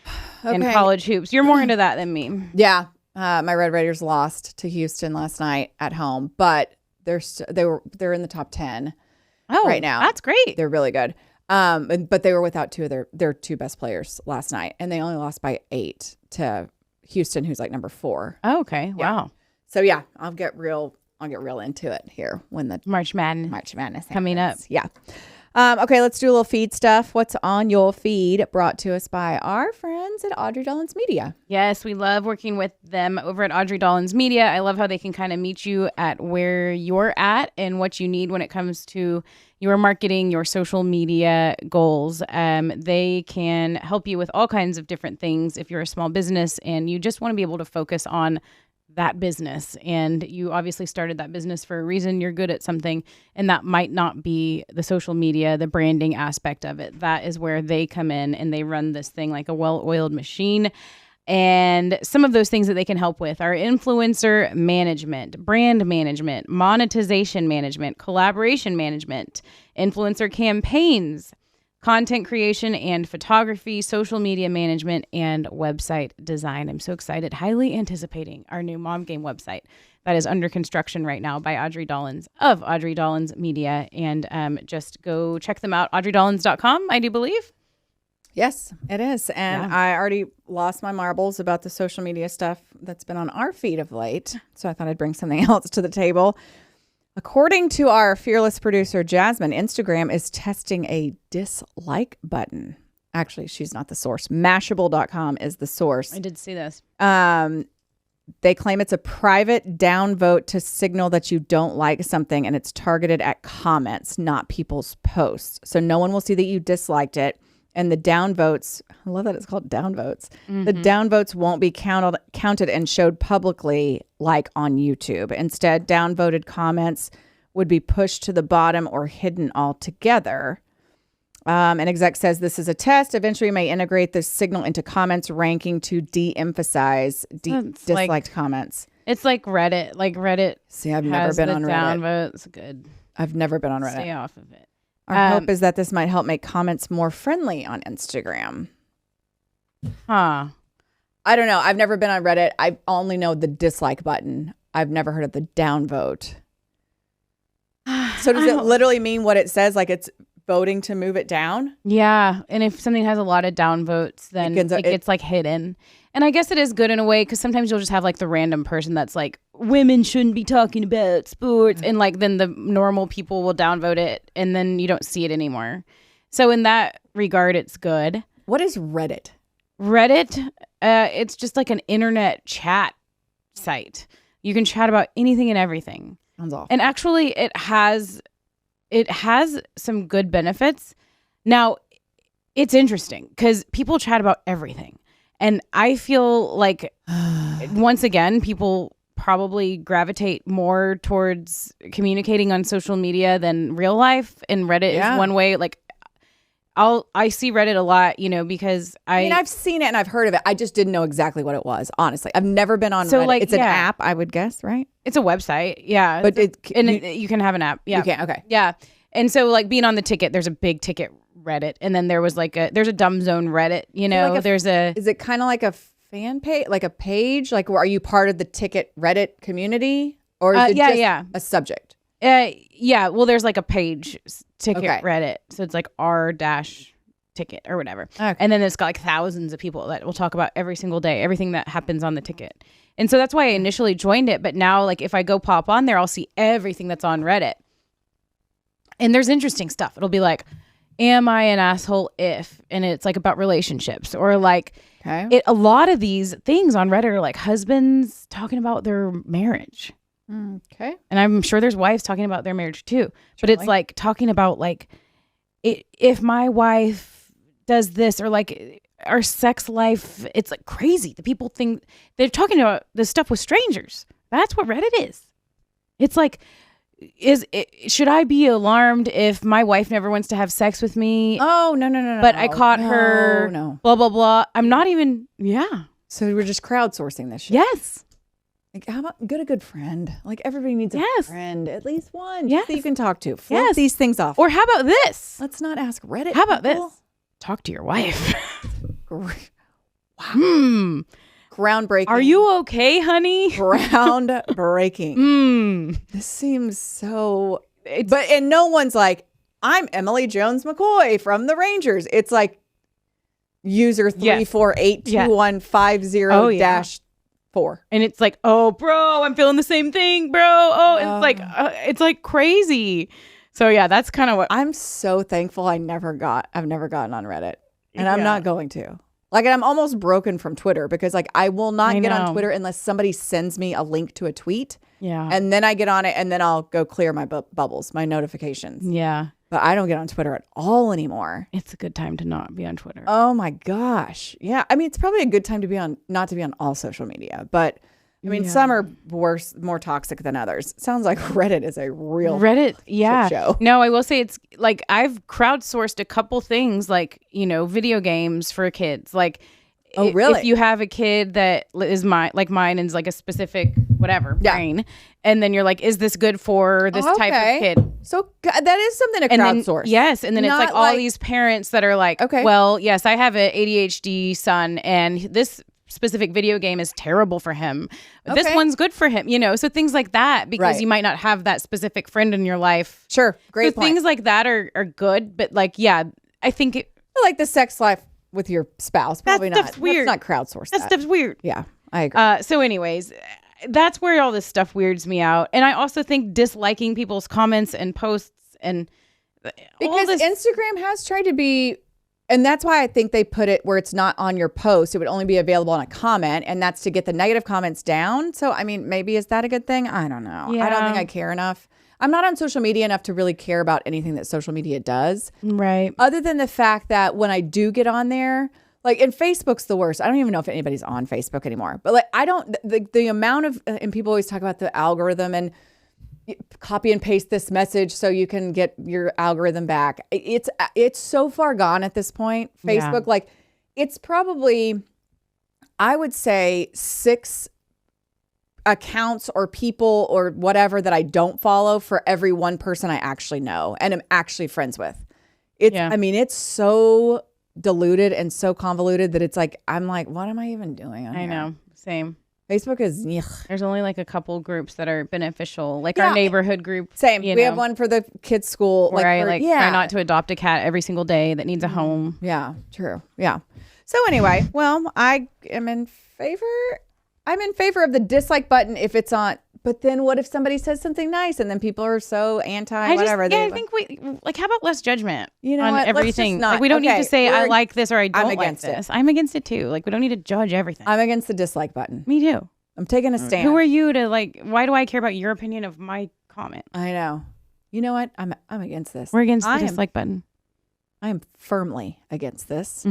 Speaker 2: and college hoops. You're more into that than me.
Speaker 1: Yeah. My Red Raiders lost to Houston last night at home, but they're in the top 10 right now.
Speaker 2: That's great.
Speaker 1: They're really good. But they were without two of their two best players last night, and they only lost by 8 to Houston, who's like number 4.
Speaker 2: Oh, okay.
Speaker 1: Yeah.
Speaker 2: Wow.
Speaker 1: So yeah, I'll get real into it here when the
Speaker 2: March Madness
Speaker 1: happens.
Speaker 2: coming up.
Speaker 1: Yeah. Okay, let's do a little feed stuff. What's on your feed? Brought to us by our friends at Audrey Dollins Media.
Speaker 2: Yes, we love working with them over at Audrey Dollins Media. I love how they can kind of meet you at where you're at and what you need when it comes to your marketing, your social media goals. They can help you with all kinds of different things if you're a small business and you just want to be able to focus on that business, and you obviously started that business for a reason. You're good at something, and that might not be the social media, the branding aspect of it. That is where they come in, and they run this thing like a well-oiled machine. And some of those things that they can help with are influencer management, brand management, monetization management, collaboration management, influencer campaigns, content creation and photography, social media management, and website design. I'm so excited. Highly anticipating our new Mom Game website that is under construction right now by Audrey Dollins of Audrey Dollins Media. And just go check them out. AudreyDollins.com, I do believe.
Speaker 1: Yes, it is. And I already lost my marbles about the social media stuff that's been on our feed of late. So I thought I'd bring something else to the table. According to our fearless producer, Jasmine, Instagram is testing a dislike button. Actually, she's not the source. Mashable.com is the source.
Speaker 2: I did see this.
Speaker 1: They claim it's a private downvote to signal that you don't like something, and it's targeted at comments, not people's posts. So no one will see that you disliked it. And the downvotes, I love that it's called downvotes. Mm-hmm. The downvotes won't be counted and showed publicly like on YouTube. Instead, downvoted comments would be pushed to the bottom or hidden altogether. An exec says this is a test. Eventually, may integrate this signal into comments ranking to de-emphasize disliked comments.
Speaker 2: It's like Reddit.
Speaker 1: See, I've never been on Reddit.
Speaker 2: Downvotes. Good.
Speaker 1: I've never been on Reddit.
Speaker 2: Stay off of it.
Speaker 1: Our hope is that this might help make comments more friendly on Instagram.
Speaker 2: Huh.
Speaker 1: I don't know. I've never been on Reddit. I only know the dislike button. I've never heard of the downvote. So does it literally mean what it says? Like it's voting to move it down?
Speaker 2: Yeah. And if something has a lot of downvotes, then it gets like hidden. And I guess it is good in a way because sometimes you'll just have like the random person that's like, women shouldn't be talking about sports. And like then the normal people will downvote it and then you don't see it anymore. So in that regard, it's good.
Speaker 1: What is Reddit?
Speaker 2: Reddit, it's just like an internet chat site. You can chat about anything and everything.
Speaker 1: Sounds awful.
Speaker 2: And actually it has some good benefits. Now, it's interesting because people chat about everything. And I feel like, once again, people probably gravitate more towards communicating on social media than real life. And Reddit is one way. Like, I see Reddit a lot, because I mean,
Speaker 1: I've seen it and I've heard of it. I just didn't know exactly what it was, honestly. I've never been on Reddit. Like, it's an app, I would guess, right?
Speaker 2: It's a website, yeah.
Speaker 1: But
Speaker 2: you can have an app, yeah.
Speaker 1: You can, okay.
Speaker 2: Yeah. And so, like, being on the ticket, there's a big ticket Reddit, and then there was there's a dumb zone Reddit,
Speaker 1: is it kind of like a fan page, like a page, like are you part of the ticket Reddit community, or is it just a subject?
Speaker 2: Yeah, well, there's like a page ticket Reddit, so it's like r-ticket ticket or whatever.
Speaker 1: Okay.
Speaker 2: And then it's got like thousands of people that will talk about every single day, everything that happens on the ticket. And so that's why I initially joined it. But now, like, if I go pop on there, I'll see everything that's on Reddit. And there's interesting stuff. It'll be like, am I an asshole if? And it's like about relationships, or like a lot of these things on Reddit are like husbands talking about their marriage.
Speaker 1: Okay.
Speaker 2: And I'm sure there's wives talking about their marriage too. But it's like talking about like, if my wife does this, or like our sex life, it's like crazy. The people think they're talking about this stuff with strangers. That's what Reddit is. It's like, should I be alarmed if my wife never wants to have sex with me?
Speaker 1: Oh, no.
Speaker 2: But I caught her, blah, blah, blah. I'm not even,
Speaker 1: So we're just crowdsourcing this shit.
Speaker 2: Yes.
Speaker 1: Like, how about get a good friend? Like, everybody needs a friend, at least one, that you can talk to. Flip these things off.
Speaker 2: Or how about this?
Speaker 1: Let's not ask Reddit.
Speaker 2: How about this? Talk to your wife.
Speaker 1: Wow. Groundbreaking.
Speaker 2: Are you okay, honey?
Speaker 1: Groundbreaking. This seems so... And no one's like, I'm Emily Jones McCoy from the Rangers. It's like user 3482150-4.
Speaker 2: And it's like, oh, bro, I'm feeling the same thing, bro. It's like crazy. So yeah, that's kind of what
Speaker 1: I'm so thankful I've never gotten on Reddit, and I'm not going to. Like, I'm almost broken from Twitter, because like I will not get on Twitter unless somebody sends me a link to a tweet. Yeah. And then I get on it, and then I'll go clear my bubbles, my notifications. Yeah. But I don't get on Twitter at all anymore.
Speaker 2: It's a good time to not be on Twitter.
Speaker 1: Oh my gosh. Yeah. I mean, it's probably a good time to not to be on all social media, but I mean, some are worse, more toxic than others. Sounds like Reddit is a real show.
Speaker 2: No, I will say it's like I've crowdsourced a couple things, like, video games for kids. Like, if you have a kid that is mine and is like a specific brain, and then you're like, is this good for this type of kid?
Speaker 1: So that is something to crowdsource.
Speaker 2: And then it's like all these parents that are like, well, yes, I have an ADHD son, and this specific video game is terrible for him. This one's good for him, so things like that, because you might not have that specific friend in your life.
Speaker 1: Sure. Great point.
Speaker 2: Things like that are good, but like, I think
Speaker 1: like the sex life with your spouse, probably
Speaker 2: that stuff's weird.
Speaker 1: Let's not crowdsource
Speaker 2: that stuff's weird.
Speaker 1: Yeah, I agree.
Speaker 2: So anyways, that's where all this stuff weirds me out. And I also think disliking people's comments and posts, and
Speaker 1: because Instagram has tried to be, and that's why I think they put it where it's not on your post. It would only be available on a comment, and that's to get the negative comments down. So, I mean, maybe is that a good thing? I don't know. Yeah. I don't think I care enough. I'm not on social media enough to really care about anything that social media does.
Speaker 2: Right.
Speaker 1: Other than the fact that when I do get on there, like, and Facebook's the worst. I don't even know if anybody's on Facebook anymore. But like, I don't, the amount of, and people always talk about the algorithm and copy and paste this message so you can get your algorithm back. It's so far gone at this point. Facebook, like, it's probably, I would say 6 accounts or people or whatever that I don't follow for every one person I actually know and am actually friends with. I mean, it's so diluted and so convoluted that it's like, I'm like, what am I even doing on here?
Speaker 2: I know. Same.
Speaker 1: Facebook is,
Speaker 2: there's only like a couple groups that are beneficial, like our neighborhood group.
Speaker 1: Same. We have one for the kids' school.
Speaker 2: Where I try not to adopt a cat every single day that needs a home.
Speaker 1: Yeah, true. Yeah. So anyway, well, I am in favor. I'm in favor of the dislike button if it's on. But then what if somebody says something nice and then people are so anti whatever?
Speaker 2: I think we like, how about less judgment on
Speaker 1: what?
Speaker 2: everything? Like, we don't need to say I like this or I don't like this. I'm against it too. Like, we don't need to judge everything.
Speaker 1: I'm against the dislike button.
Speaker 2: Me too.
Speaker 1: I'm taking a stand.
Speaker 2: Who are you to like? Why do I care about your opinion of my comment?
Speaker 1: I know. You know what? I'm against this.
Speaker 2: We're against the dislike button.
Speaker 1: I am firmly against this,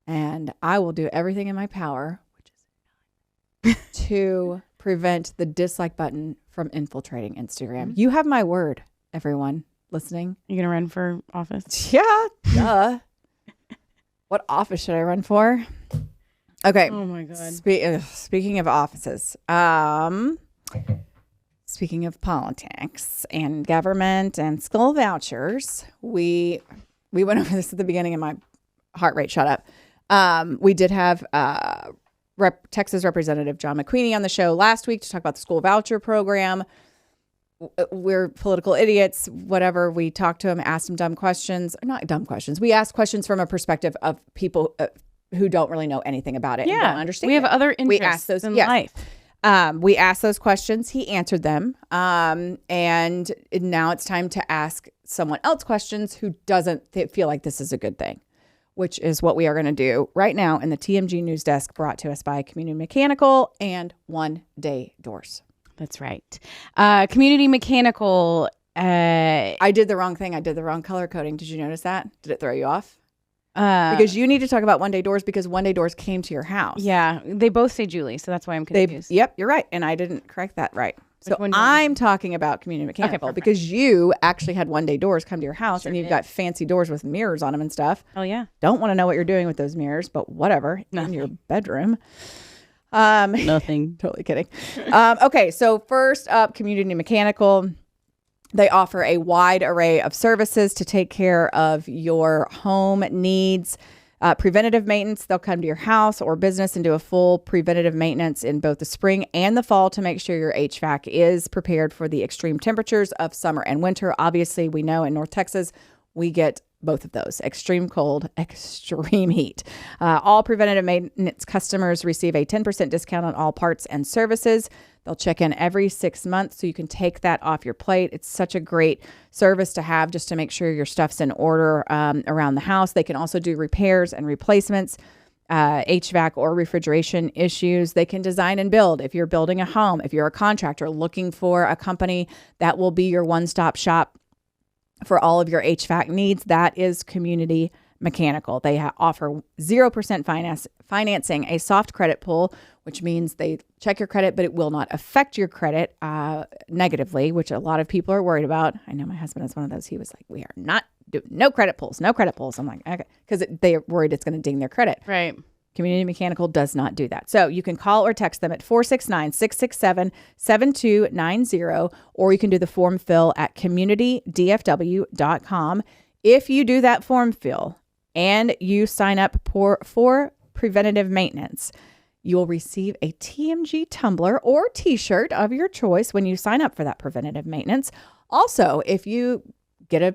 Speaker 1: and I will do everything in my power, which is to prevent the dislike button from infiltrating Instagram. You have my word, everyone listening.
Speaker 2: You gonna run for office?
Speaker 1: Yeah. Duh. What office should I run for? Okay.
Speaker 2: Oh my God.
Speaker 1: Speaking of offices, speaking of politics and government and school vouchers, we went over this at the beginning and my heart rate shot up. We did have Texas Representative John McQueenie on the show last week to talk about the school voucher program. we're political idiots, whatever. We talk to them, ask them dumb questions, not dumb questions. We ask questions from a perspective of people who don't really know anything about it and don't understand.
Speaker 2: We have other interests
Speaker 1: we ask those,
Speaker 2: in life.
Speaker 1: We asked those questions. He answered them. And now it's time to ask someone else questions who doesn't feel like this is a good thing, which is what we are going to do right now in the TMG News Desk, brought to us by Community Mechanical and One Day Doors.
Speaker 2: That's right. Community Mechanical.
Speaker 1: I did the wrong thing. I did the wrong color coding. Did you notice that? Did it throw you off? Because you need to talk about One Day Doors, because One Day Doors came to your house.
Speaker 2: Yeah, they both say Julie, so that's why I'm confused.
Speaker 1: Yep, you're right. And I didn't correct that right. So I'm talking about Community Mechanical because you actually had One Day Doors come to your house, and you've got fancy doors with mirrors on them and stuff.
Speaker 2: Oh, yeah.
Speaker 1: Don't want to know what you're doing with those mirrors, but whatever.
Speaker 2: Nothing.
Speaker 1: In your bedroom.
Speaker 2: Nothing.
Speaker 1: Totally kidding. Okay, so first up, Community Mechanical. They offer a wide array of services to take care of your home needs. Preventative maintenance, they'll come to your house or business and do a full preventative maintenance in both the spring and the fall to make sure your HVAC is prepared for the extreme temperatures of summer and winter. Obviously, we know in North Texas, we get both of those: extreme cold, extreme heat. All preventative maintenance customers receive a 10% discount on all parts and services. They'll check in every 6 months, so you can take that off your plate. It's such a great service to have just to make sure your stuff's in order around the house. They can also do repairs and replacements, HVAC or refrigeration issues. They can design and build. If you're building a home, if you're a contractor looking for a company that will be your one-stop shop for all of your HVAC needs, that is Community Mechanical. They offer 0% financing, a soft credit pull, which means they check your credit, but it will not affect your credit negatively, which a lot of people are worried about. I know my husband is one of those. He was like, we are not doing no credit pulls, no credit pulls. I'm like, okay, because they're worried it's going to ding their credit.
Speaker 2: Right.
Speaker 1: Community Mechanical does not do that. So you can call or text them at 469-667-7290, or you can do the form fill at communitydfw.com. If you do that form fill and you sign up for preventative maintenance, you will receive a TMG tumbler or t-shirt of your choice when you sign up for that preventative maintenance. Also, if you get a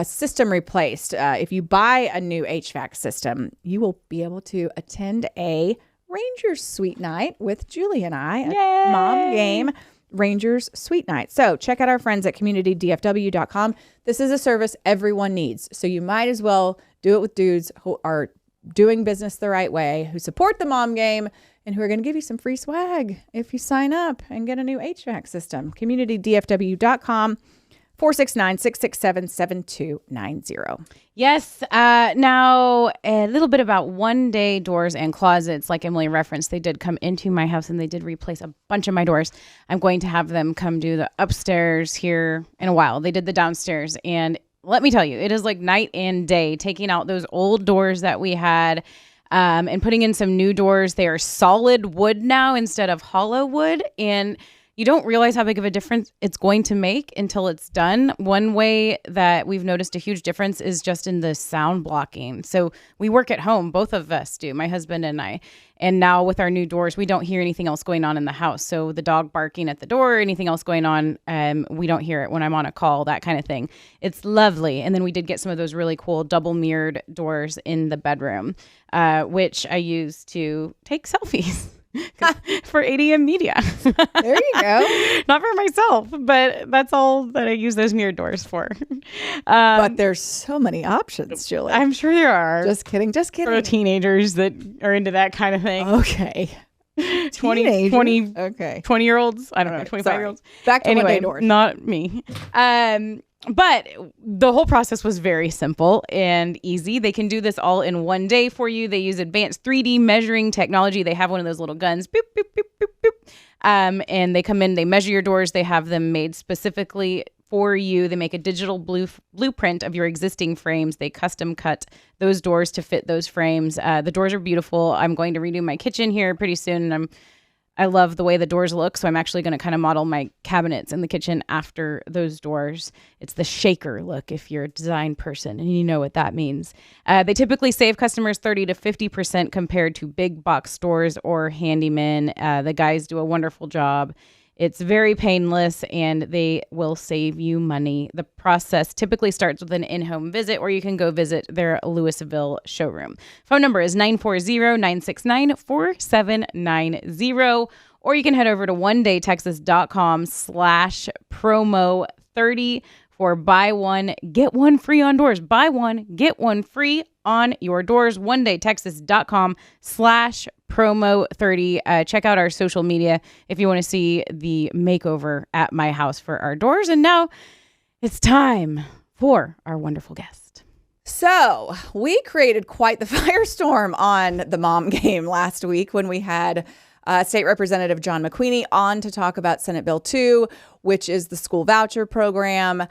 Speaker 1: system replaced, if you buy a new HVAC system, you will be able to attend a Rangers Suite Night with Julie and I at Mom Game Rangers Suite Night. So check out our friends at communitydfw.com. This is a service everyone needs, so you might as well do it with dudes who are doing business the right way, who support the Mom Game, and who are going to give you some free swag if you sign up and get a new HVAC system. communitydfw.com. 469-667-7290.
Speaker 2: Yes. Now, a little bit about One Day Doors and Closets. Like Emily referenced, they did come into my house and they did replace a bunch of my doors. I'm going to have them come do the upstairs here in a while. They did the downstairs, and let me tell you, it is like night and day taking out those old doors that we had and putting in some new doors. They are solid wood now instead of hollow wood, and you don't realize how big of a difference it's going to make until it's done. One way that we've noticed a huge difference is just in the sound blocking. So we work at home, both of us do, my husband and I. And now with our new doors, we don't hear anything else going on in the house. So the dog barking at the door, anything else going on, we don't hear it when I'm on a call, that kind of thing. It's lovely. And then we did get some of those really cool double mirrored doors in the bedroom, which I use to take selfies. For ADM Media.
Speaker 1: There you go.
Speaker 2: Not for myself, but that's all that I use those mirror doors for.
Speaker 1: But there's so many options, Julie.
Speaker 2: I'm sure there are.
Speaker 1: Just kidding.
Speaker 2: For teenagers that are into that kind of thing.
Speaker 1: Okay.
Speaker 2: 20-year-olds. I don't know, 25-year-olds.
Speaker 1: Back to One Day Doors.
Speaker 2: Not me. But the whole process was very simple and easy. They can do this all in one day for you. They use advanced 3D measuring technology. They have one of those little guns, boop, boop, boop, boop, boop. And they come in, they measure your doors. They have them made specifically for you. They make a digital blueprint of your existing frames. They custom cut those doors to fit those frames. The doors are beautiful. I'm going to redo my kitchen here pretty soon, and I love the way the doors look, so I'm actually going to kind of model my cabinets in the kitchen after those doors. It's the shaker look if you're a design person, and you know what that means. They typically save customers 30 to 50% compared to big box stores or handymen. The guys do a wonderful job. It's very painless, and they will save you money. The process typically starts with an in-home visit, or you can go visit their Louisville showroom. Phone number is 940-969-4790, or you can head over to onedaytexas.com/promo30 for buy one, get one free on doors. Buy one, get one free on your doors. onedaytexas.com/promo30. Check out our social media if you want to see the makeover at my house for our doors. And now it's time for our wonderful guest.
Speaker 1: So we created quite the firestorm on the mom game last week when we had State Representative John McQueenie on to talk about Senate Bill 2, which is the school voucher program.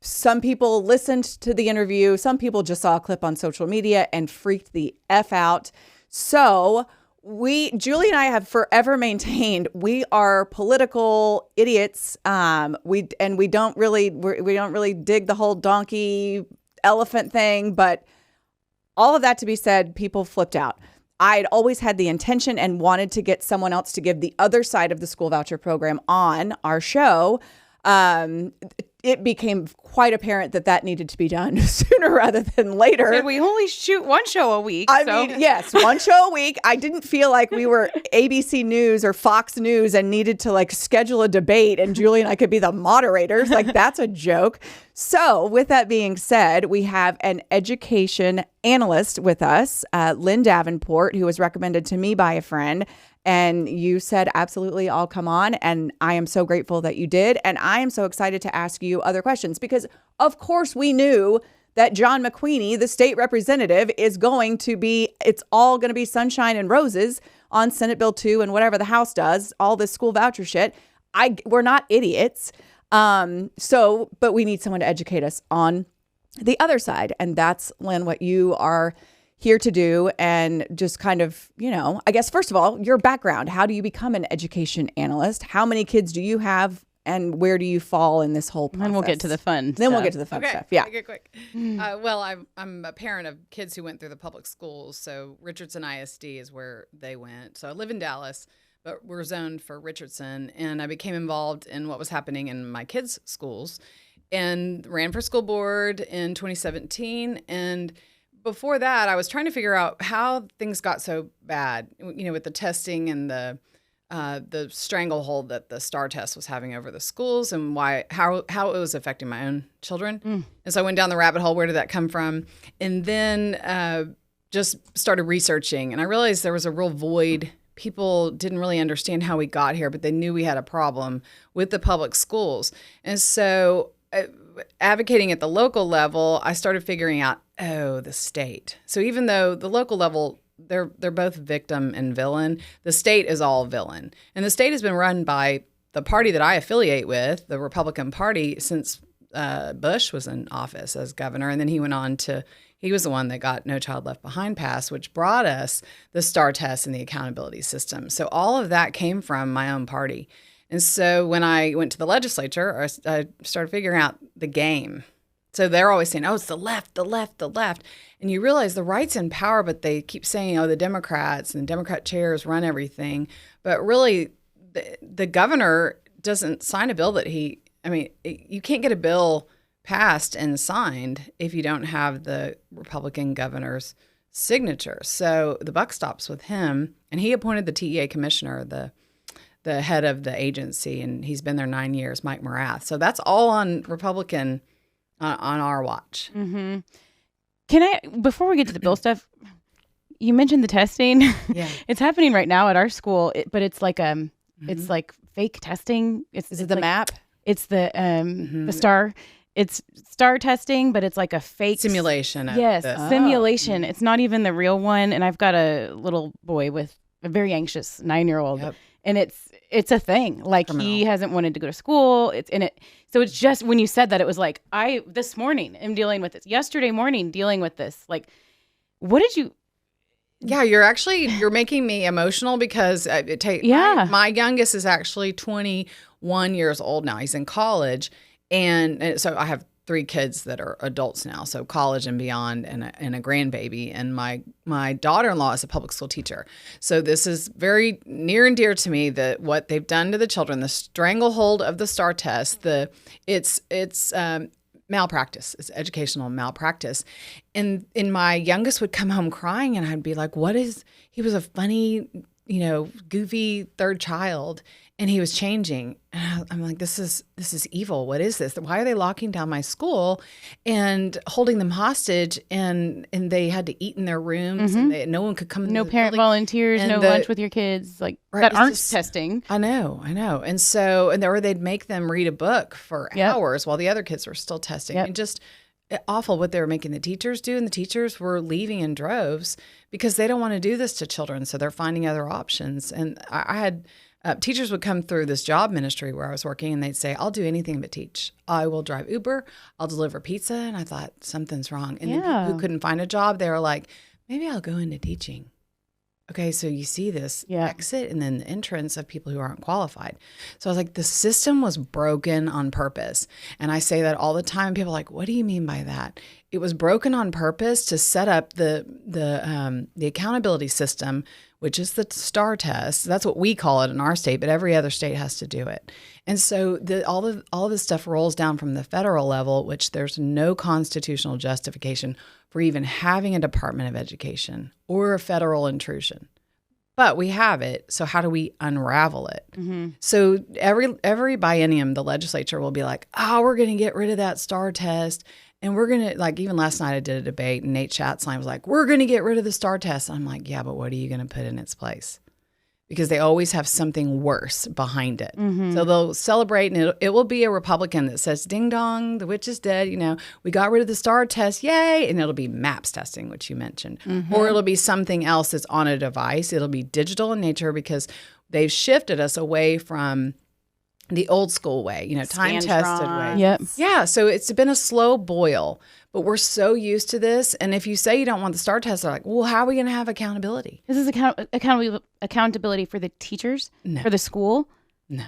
Speaker 1: Some people listened to the interview. Some people just saw a clip on social media and freaked the F out. So Julie and I have forever maintained we are political idiots. We don't really dig the whole donkey elephant thing. But all of that to be said, people flipped out. I'd always had the intention and wanted to get someone else to give the other side of the school voucher program on our show. It became quite apparent that needed to be done sooner rather than later.
Speaker 2: And we only shoot one show a week.
Speaker 1: I mean, yes, one show a week. I didn't feel like we were ABC News or Fox News and needed to schedule a debate and Julie and I could be the moderators. That's a joke. So with that being said, we have an education analyst with us, Lynn Davenport, who was recommended to me by a friend. And you said, absolutely, I'll come on. And I am so grateful that you did. And I am so excited to ask you other questions because, of course, we knew that John McQueenie, the state representative, it's all going to be sunshine and roses on Senate Bill 2 and whatever the House does, all this school voucher shit. We're not idiots. But we need someone to educate us on the other side. And that's, Lynn, what you are here to do. And just kind of, I guess, first of all, your background. How do you become an education analyst? How many kids do you have? And where do you fall in this whole process?
Speaker 2: Then we'll get to the fun
Speaker 1: Then we'll get to the fun stuff. Yeah.
Speaker 3: Okay, quick. Well, I'm a parent of kids who went through the public schools. So Richardson ISD is where they went. So I live in Dallas, but we're zoned for Richardson. And I became involved in what was happening in my kids' schools and ran for school board in 2017. And before that, I was trying to figure out how things got so bad, with the testing and the stranglehold that the STAR test was having over the schools and how it was affecting my own children. And so I went down the rabbit hole. Where did that come from? And then just started researching. And I realized there was a real void. People didn't really understand how we got here, but they knew we had a problem with the public schools. And so advocating at the local level, I started figuring out, the state. So even though the local level, they're both victim and villain, the state is all villain. And the state has been run by the party that I affiliate with, the Republican Party, since Bush was in office as governor. And then he went on he was the one that got No Child Left Behind passed, which brought us the STAR test and the accountability system. So all of that came from my own party. And so when I went to the legislature, I started figuring out the game. So they're always saying, it's the left, the left, the left. And you realize the right's in power, but they keep saying, the Democrats and Democrat chairs run everything. But really, the governor doesn't sign a bill that you can't get a bill passed and signed if you don't have the Republican governor's signature. So the buck stops with him. And he appointed the TEA commissioner, the head of the agency, and he's been there 9 years, Mike Morath. So that's all on Republican on our watch.
Speaker 2: Mm-hmm. Can I, before we get to the bill stuff, you mentioned the testing.
Speaker 3: Yeah,
Speaker 2: it's happening right now at our school, but it's like it's like fake testing.
Speaker 1: Is it the MAP?
Speaker 2: It's the the STAR. It's STAR testing, but it's like a fake
Speaker 3: simulation.
Speaker 2: Simulation. It's not even the real one. And I've got a little boy with a very anxious 9-year-old. Yep. And it's a thing. Like criminal. He hasn't wanted to go to school. So it's just when you said that, it was like, this morning am dealing with this. Yesterday morning dealing with this. Like, what did you?
Speaker 3: Yeah, you're making me emotional because my youngest is actually 21 years old now. He's in college. And so I have 3 kids that are adults now, so college and beyond, and a grandbaby. And my daughter-in-law is a public school teacher, so this is very near and dear to me. That what they've done to the children, the stranglehold of the STAR test, it's malpractice. It's educational malpractice. And my youngest would come home crying, and I'd be like, he was a funny, goofy third child, and he was changing. And I'm like, this is evil. What is this? Why are they locking down my school and holding them hostage? And they had to eat in their rooms, and no one could come.
Speaker 2: No parent volunteers, no lunch with your kids, like that aren't testing.
Speaker 3: I know. And so, or they'd make them read a book for hours while the other kids were still testing. And just awful what they were making the teachers do. And the teachers were leaving in droves because they don't want to do this to children. So they're finding other options. And I had teachers would come through this job ministry where I was working, and they'd say, I'll do anything but teach. I will drive Uber. I'll deliver pizza. And I thought, something's wrong. And then people who couldn't find a job, they were like, maybe I'll go into teaching. Okay, so you see this exit and then the entrance of people who aren't qualified. So I was like, the system was broken on purpose. And I say that all the time. People are like, what do you mean by that? It was broken on purpose to set up the accountability system, which is the STAR test. That's what we call it in our state, but every other state has to do it. And so all this stuff rolls down from the federal level, which there's no constitutional justification for even having a Department of Education or a federal intrusion. But we have it, so how do we unravel it? So every biennium, the legislature will be like, oh, we're going to get rid of that STAR test. And we're going to, like, even last night I did a debate, and Nate Schatzline was like, we're going to get rid of the STAR test. And I'm like, yeah, but what are you going to put in its place? Because they always have something worse behind it. So they'll celebrate, and it will be a Republican that says, ding dong, the witch is dead. We got rid of the STAR test. Yay. And it'll be MAPS testing, which you mentioned. Or it'll be something else that's on a device. It'll be digital in nature because they've shifted us away from the old school way, time-tested way.
Speaker 2: Yep.
Speaker 3: Yeah, so it's been a slow boil, but we're so used to this. And if you say you don't want the STAR test, they're like, well, how are we going to have accountability?
Speaker 2: This is accountability for the teachers?
Speaker 3: No.
Speaker 2: For the school?
Speaker 3: No.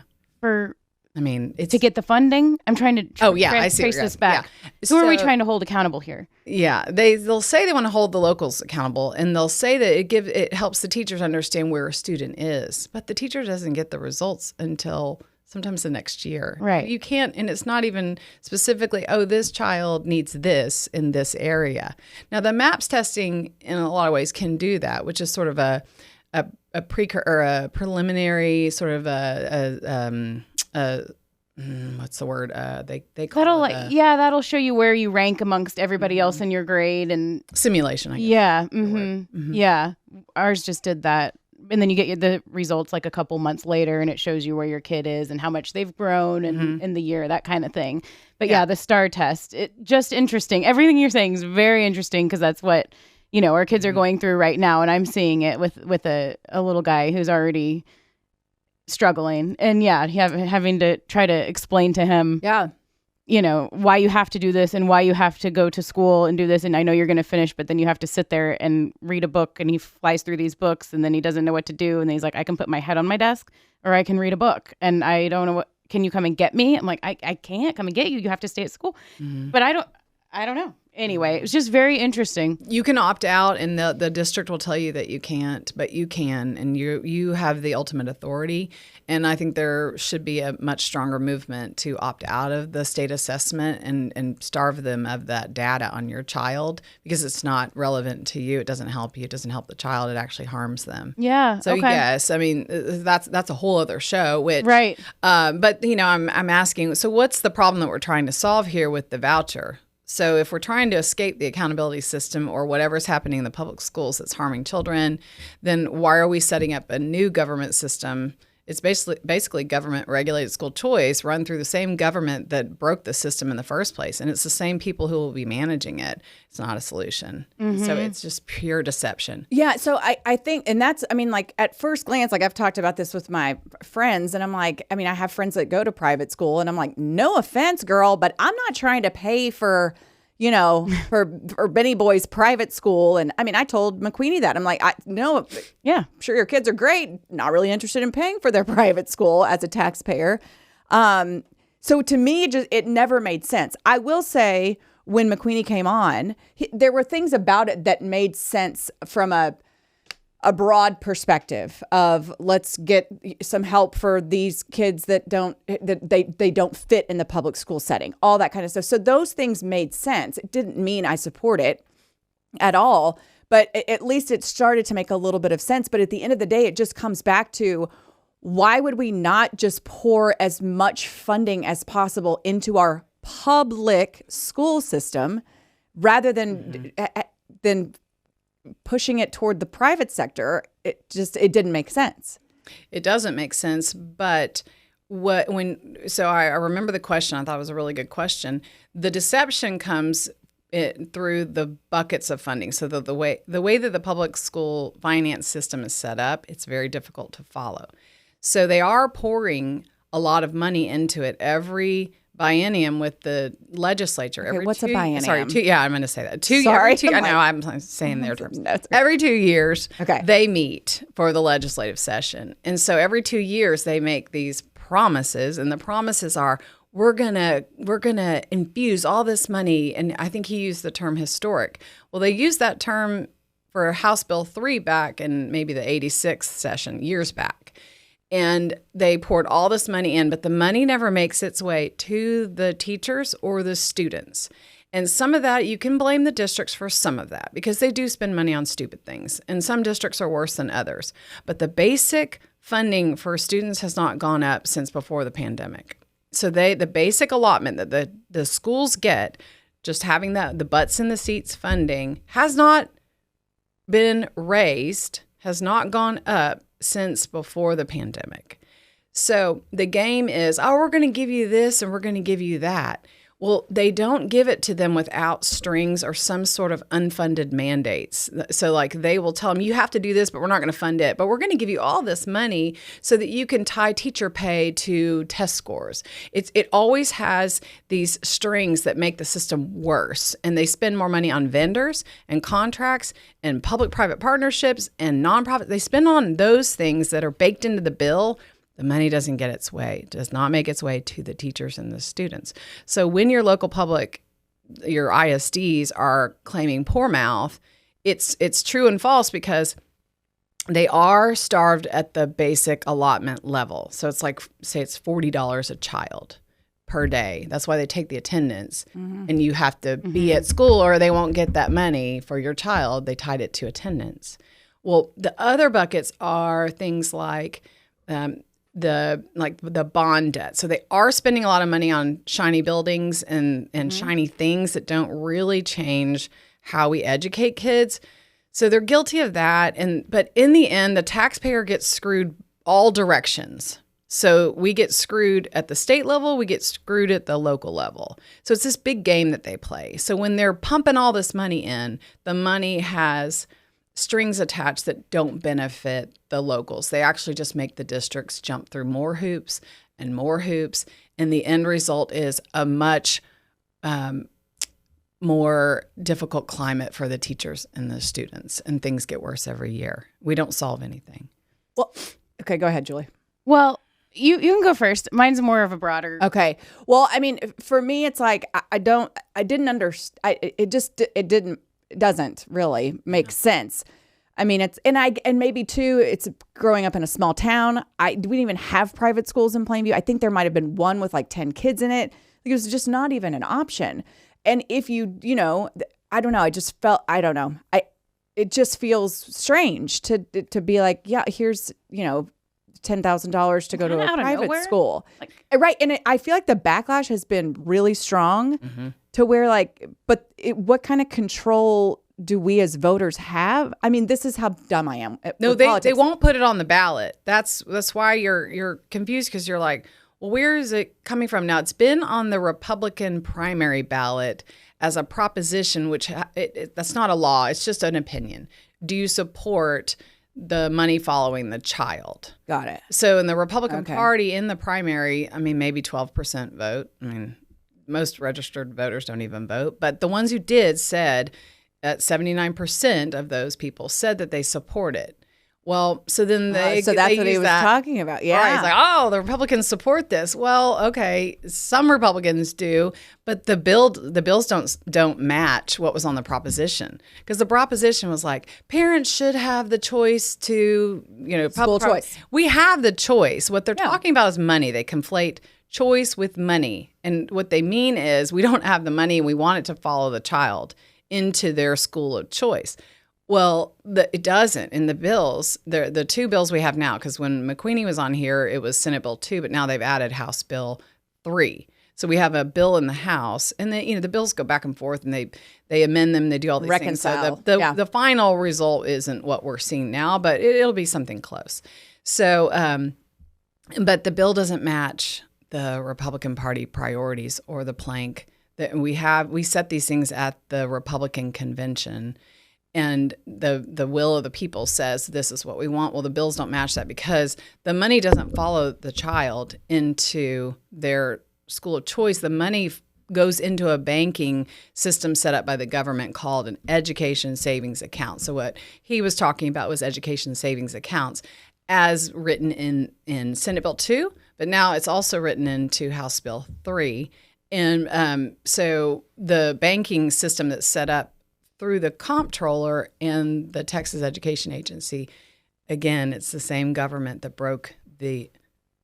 Speaker 2: It's to get the funding? I'm trying to trace this back. Yeah. Who are we trying to hold accountable here?
Speaker 3: Yeah, they'll say they want to hold the locals accountable, and they'll say that it helps the teachers understand where a student is. But the teacher doesn't get the results until sometimes the next year.
Speaker 2: Right.
Speaker 3: You can't, and it's not even specifically, this child needs this in this area. Now, the MAPS testing in a lot of ways can do that, which is sort of a preliminary sort of what's the word? They call
Speaker 2: that'll show you where you rank amongst everybody else in your grade and
Speaker 3: simulation, I guess.
Speaker 2: Yeah. Yeah. Ours just did that. And then you get the results like a couple months later, and it shows you where your kid is and how much they've grown in the year, that kind of thing. But yeah, the STAR test, just interesting. Everything you're saying is very interesting because that's what, our kids are going through right now. And I'm seeing it with a little guy who's already struggling. And having to try to explain to him, why you have to do this and why you have to go to school and do this. And I know you're going to finish, but then you have to sit there and read a book, and he flies through these books and then he doesn't know what to do. And then he's like, I can put my head on my desk or I can read a book, and I don't know can you come and get me? I'm like, I can't come and get you. You have to stay at school. But I don't know. Anyway, it was just very interesting.
Speaker 3: You can opt out, and the district will tell you that you can't, but you can, and you have the ultimate authority. And I think there should be a much stronger movement to opt out of the state assessment and starve them of that data on your child, because it's not relevant to you. It doesn't help you. It doesn't help the child. It actually harms them.
Speaker 2: Yeah.
Speaker 3: So yes, that's a whole other show. Which
Speaker 2: right.
Speaker 3: But I'm asking. So what's the problem that we're trying to solve here with the voucher? So if we're trying to escape the accountability system or whatever's happening in the public schools that's harming children, then why are we setting up a new government system? It's basically government-regulated school choice run through the same government that broke the system in the first place. And it's the same people who will be managing it. It's not a solution. So it's just pure deception.
Speaker 1: Yeah, so I think, and that's, at first glance, I've talked about this with my friends, and I'm like, I have friends that go to private school, and I'm like, no offense, girl, but I'm not trying to pay for for Benny Boy's private school. And I told McQueenie that. I'm like, I'm sure your kids are great. Not really interested in paying for their private school as a taxpayer. So to me, it never made sense. I will say when McQueenie came on, there were things about it that made sense from a broad perspective of let's get some help for these kids that they don't fit in the public school setting, all that kind of stuff. So those things made sense. It didn't mean I support it at all, but at least it started to make a little bit of sense. But at the end of the day, it just comes back to, why would we not just pour as much funding as possible into our public school system rather than pushing it toward the private sector? It didn't make sense.
Speaker 3: It doesn't make sense. But I remember the question. I thought it was a really good question. The deception comes through the buckets of funding. So the way that the public school finance system is set up, it's very difficult to follow. So they are pouring a lot of money into it every biennium with the legislature.
Speaker 1: Okay, what's a biennium?
Speaker 3: Sorry, I'm going to say that. I know I'm saying their terms.
Speaker 1: No,
Speaker 3: every 2 years,
Speaker 1: okay,
Speaker 3: they meet for the legislative session. And so every 2 years they make these promises, and the promises are, we're gonna infuse all this money. And I think he used the term historic. Well, they used that term for House Bill 3 back in maybe the 86th session, years back. And they poured all this money in, but the money never makes its way to the teachers or the students. And some of that, you can blame the districts for some of that, because they do spend money on stupid things. And some districts are worse than others. But the basic funding for students has not gone up since before the pandemic. So the basic allotment that the schools get, just having the butts in the seats funding, has not been raised, has not gone up since before the pandemic. So the game is, we're going to give you this and we're going to give you that. Well, they don't give it to them without strings or some sort of unfunded mandates. So like they will tell them, you have to do this, but we're not going to fund it. But we're going to give you all this money so that you can tie teacher pay to test scores. It always has these strings that make the system worse. And they spend more money on vendors and contracts and public-private partnerships and nonprofit. They spend on those things that are baked into the bill. The money doesn't get its way, does not make its way to the teachers and the students. So when your local public, your ISDs are claiming poor mouth, it's true and false, because they are starved at the basic allotment level. So it's like, say it's $40 a child per day. That's why they take the attendance, and you have to be at school or they won't get that money for your child. They tied it to attendance. Well, the other buckets are things like the bond debt. So they are spending a lot of money on shiny buildings and shiny things that don't really change how we educate kids. So they're guilty of that. But in the end, the taxpayer gets screwed all directions. So we get screwed at the state level, we get screwed at the local level. So it's this big game that they play. So when they're pumping all this money in, the money has strings attached that don't benefit the locals. They actually just make the districts jump through more hoops. And the end result is a much more difficult climate for the teachers and the students, and things get worse every year. We don't solve anything.
Speaker 1: Well, okay, go ahead, Julie.
Speaker 2: Well, you can go first. Mine's more of a broader.
Speaker 1: Okay. Well, I mean, for me, it's like, it doesn't really make sense. I mean, and maybe too, it's growing up in a small town. We didn't even have private schools in Plainview. I think there might've been one with like 10 kids in it. It was just not even an option. And if I don't know, it just feels strange to be like, yeah, here's, $10,000 to go to a private school. Right. And I feel like the backlash has been really strong to where what kind of control do we as voters have? I mean, this is how dumb I am.
Speaker 3: No, they won't put it on the ballot. That's why you're confused, because you're like, well, where is it coming from? Now, it's been on the Republican primary ballot as a proposition, which that's not a law. It's just an opinion. Do you support the money following the child?
Speaker 1: Got it.
Speaker 3: So in the Republican Party, in the primary, I mean, maybe 12% vote. I mean, most registered voters don't even vote. But the ones who did said, 79% of those people said that they support it. Well, so then
Speaker 1: so that's what he was talking about. Yeah.
Speaker 3: Right. He's like, oh, the Republicans support this. Well, okay, some Republicans do, but the bills don't match what was on the proposition, because the proposition was like, parents should have the choice to,
Speaker 1: school choice.
Speaker 3: We have the choice. What they're talking about is money. They conflate choice with money, and what they mean is we don't have the money and we want it to follow the child into their school of choice. Well, it doesn't. In the bills, the two bills we have now, because when McQueenie was on here, it was Senate Bill 2, but now they've added House Bill 3. So we have a bill in the House, and the bills go back and forth, and they amend them, they do all these
Speaker 1: reconcile.
Speaker 3: things. So the final result isn't what we're seeing now, but it'll be something close. So, but the bill doesn't match the Republican Party priorities or the plank that we set these things at the Republican convention. And the will of the people says this is what we want. Well, the bills don't match that because the money doesn't follow the child into their school of choice. The money goes into a banking system set up by the government called an education savings account. So what he was talking about was education savings accounts as written in Senate Bill 2, but now it's also written into House Bill 3. And so the banking system that's set up through the comptroller and the Texas Education Agency, again, it's the same government that broke the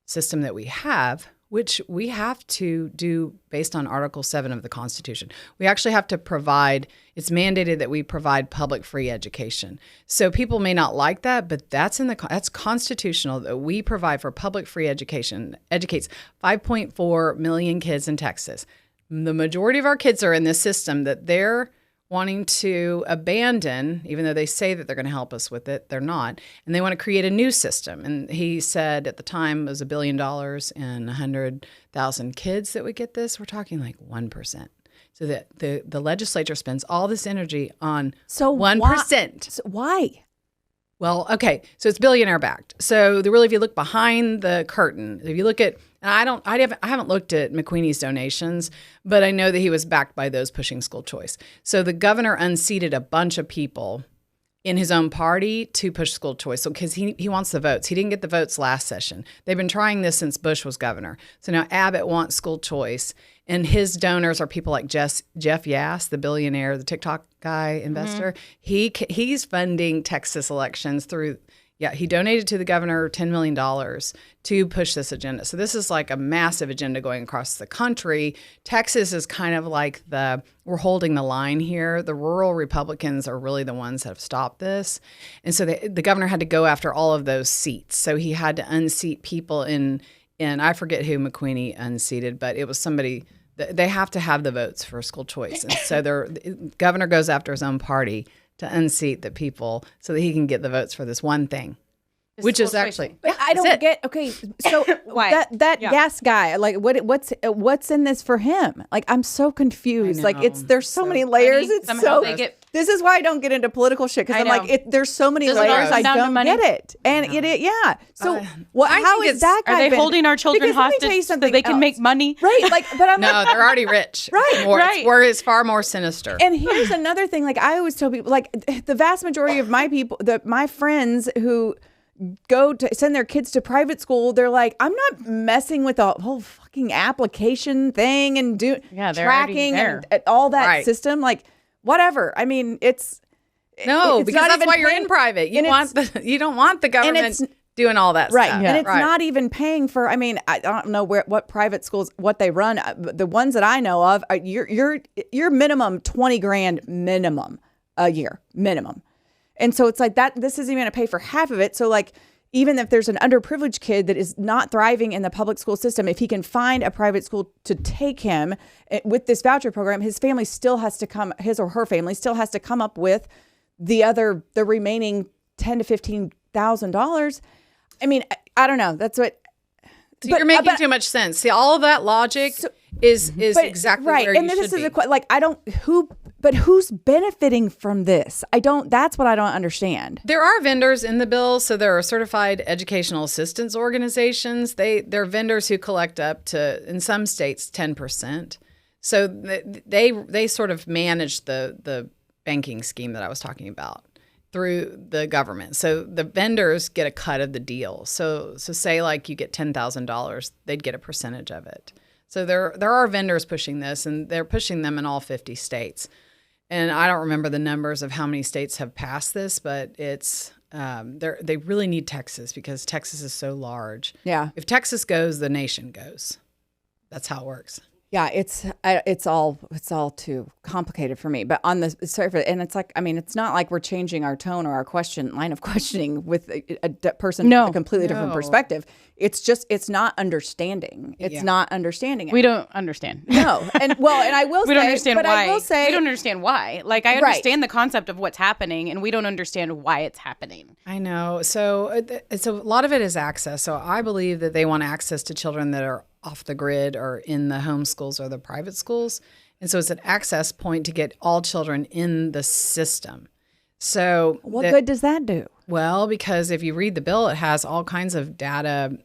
Speaker 3: system that we have, which we have to do based on Article 7 of the Constitution. We actually have to provide, it's mandated that we provide public free education. So people may not like that, but that's constitutional that we provide for public free education. Educates 5.4 million kids in Texas. The majority of our kids are in this system that they're wanting to abandon, even though they say that they're going to help us with it, they're not. And they want to create a new system. And he said at the time it was $1 billion and 100,000 kids that would get this. We're talking like 1%. So that the legislature spends all this energy on 1%.
Speaker 1: Why?
Speaker 3: Well, okay, so it's billionaire backed. So if you look behind the curtain, if you look at, and I haven't looked at McQueenie's donations, but I know that he was backed by those pushing school choice. So the governor unseated a bunch of people in his own party to push school choice. So because he wants the votes. He didn't get the votes last session. They've been trying this since Bush was governor. So now Abbott wants school choice. And his donors are people like Jeff Yass, the billionaire, the TikTok guy, investor. Mm-hmm. He's funding Texas elections through, he donated to the governor $10 million to push this agenda. So this is like a massive agenda going across the country. Texas is kind of like we're holding the line here. The rural Republicans are really the ones that have stopped this. And so the governor had to go after all of those seats. So he had to unseat people in I forget who McQueenie unseated, but it was somebody. They have to have the votes for school choice. And so the governor goes after his own party to unseat the people so that he can get the votes for this one thing, which is actually.
Speaker 1: But I don't get, okay, so
Speaker 2: why?
Speaker 1: that gas guy, like what's in this for him? Like, I'm so confused. Like, there's so many layers. This is why I don't get into political shit, because I'm like, there's so many layers. I don't get it. And So how is that guy?
Speaker 2: Are they holding our children hostage so they can make money?
Speaker 1: Right. Like, but I'm
Speaker 3: no, they're already rich.
Speaker 1: Right.
Speaker 3: It's far more sinister.
Speaker 1: And here's another thing. Like, I always tell people, like, the vast majority of my friends who go to send their kids to private school, they're like, I'm not messing with the whole fucking application thing and tracking and all that system. Like, whatever. I mean, because
Speaker 3: that's why you're in private. You don't want the government doing all that
Speaker 1: stuff.
Speaker 3: Yeah.
Speaker 1: And it's not even paying for, I mean, I don't know what private schools, what they run. The ones that I know of, you're minimum 20 grand minimum a year, minimum. And so it's like that, this isn't even going to pay for half of it. So like, even if there's an underprivileged kid that is not thriving in the public school system, if he can find a private school to take him with this voucher program, his or her family still has to come up with the remaining $10,000 to $15,000. I mean, I don't know. That's what.
Speaker 3: So you're making too much sense. See, all of that logic is exactly
Speaker 1: right.
Speaker 3: Where
Speaker 1: and
Speaker 3: you
Speaker 1: this
Speaker 3: should
Speaker 1: is
Speaker 3: be.
Speaker 1: Who's benefiting from this? That's what I don't understand.
Speaker 3: There are vendors in the bill. So there are certified educational assistance organizations. They're vendors who collect up to, in some states, 10%. So they sort of manage the banking scheme that I was talking about through the government. So the vendors get a cut of the deal. So say like you get $10,000, they'd get a percentage of it. So there are vendors pushing this, and they're pushing them in all 50 states. And I don't remember the numbers of how many states have passed this, but it's they really need Texas because Texas is so large.
Speaker 1: Yeah.
Speaker 3: If Texas goes, the nation goes. That's how it works.
Speaker 1: Yeah, it's all too complicated for me. But on the surface, and it's like, I mean, it's not like we're changing our tone or our line of questioning with a person with a completely different perspective. It's just, it's not understanding. It's not understanding it.
Speaker 2: We don't understand.
Speaker 1: No, and I will say,
Speaker 2: we don't understand
Speaker 1: but
Speaker 2: why.
Speaker 1: I will say,
Speaker 2: we don't understand why. Like, I understand the concept of what's happening, and we don't understand why it's happening.
Speaker 3: I know. So a lot of it is access. So I believe that they want access to children that are off the grid or in the home schools or the private schools. And so it's an access point to get all children in the system. So
Speaker 1: what good does that do?
Speaker 3: Well, because if you read the bill, it has all kinds of data.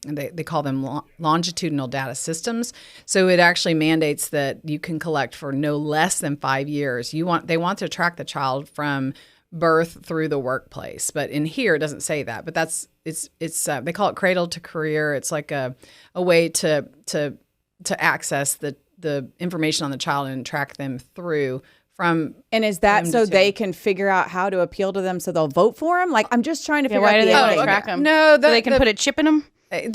Speaker 3: They call them longitudinal data systems. So it actually mandates that you can collect for no less than 5 years. They want to track the child from birth through the workplace, but in here it doesn't say that. But it's they call it cradle to career. It's like a way to access the information on the child and track them through from. And is that so they can figure out how to appeal to them so they'll vote for them? Like, I'm just trying to figure out.
Speaker 2: Why do they want to track them?
Speaker 3: No,
Speaker 2: so they can put a chip in them.
Speaker 3: I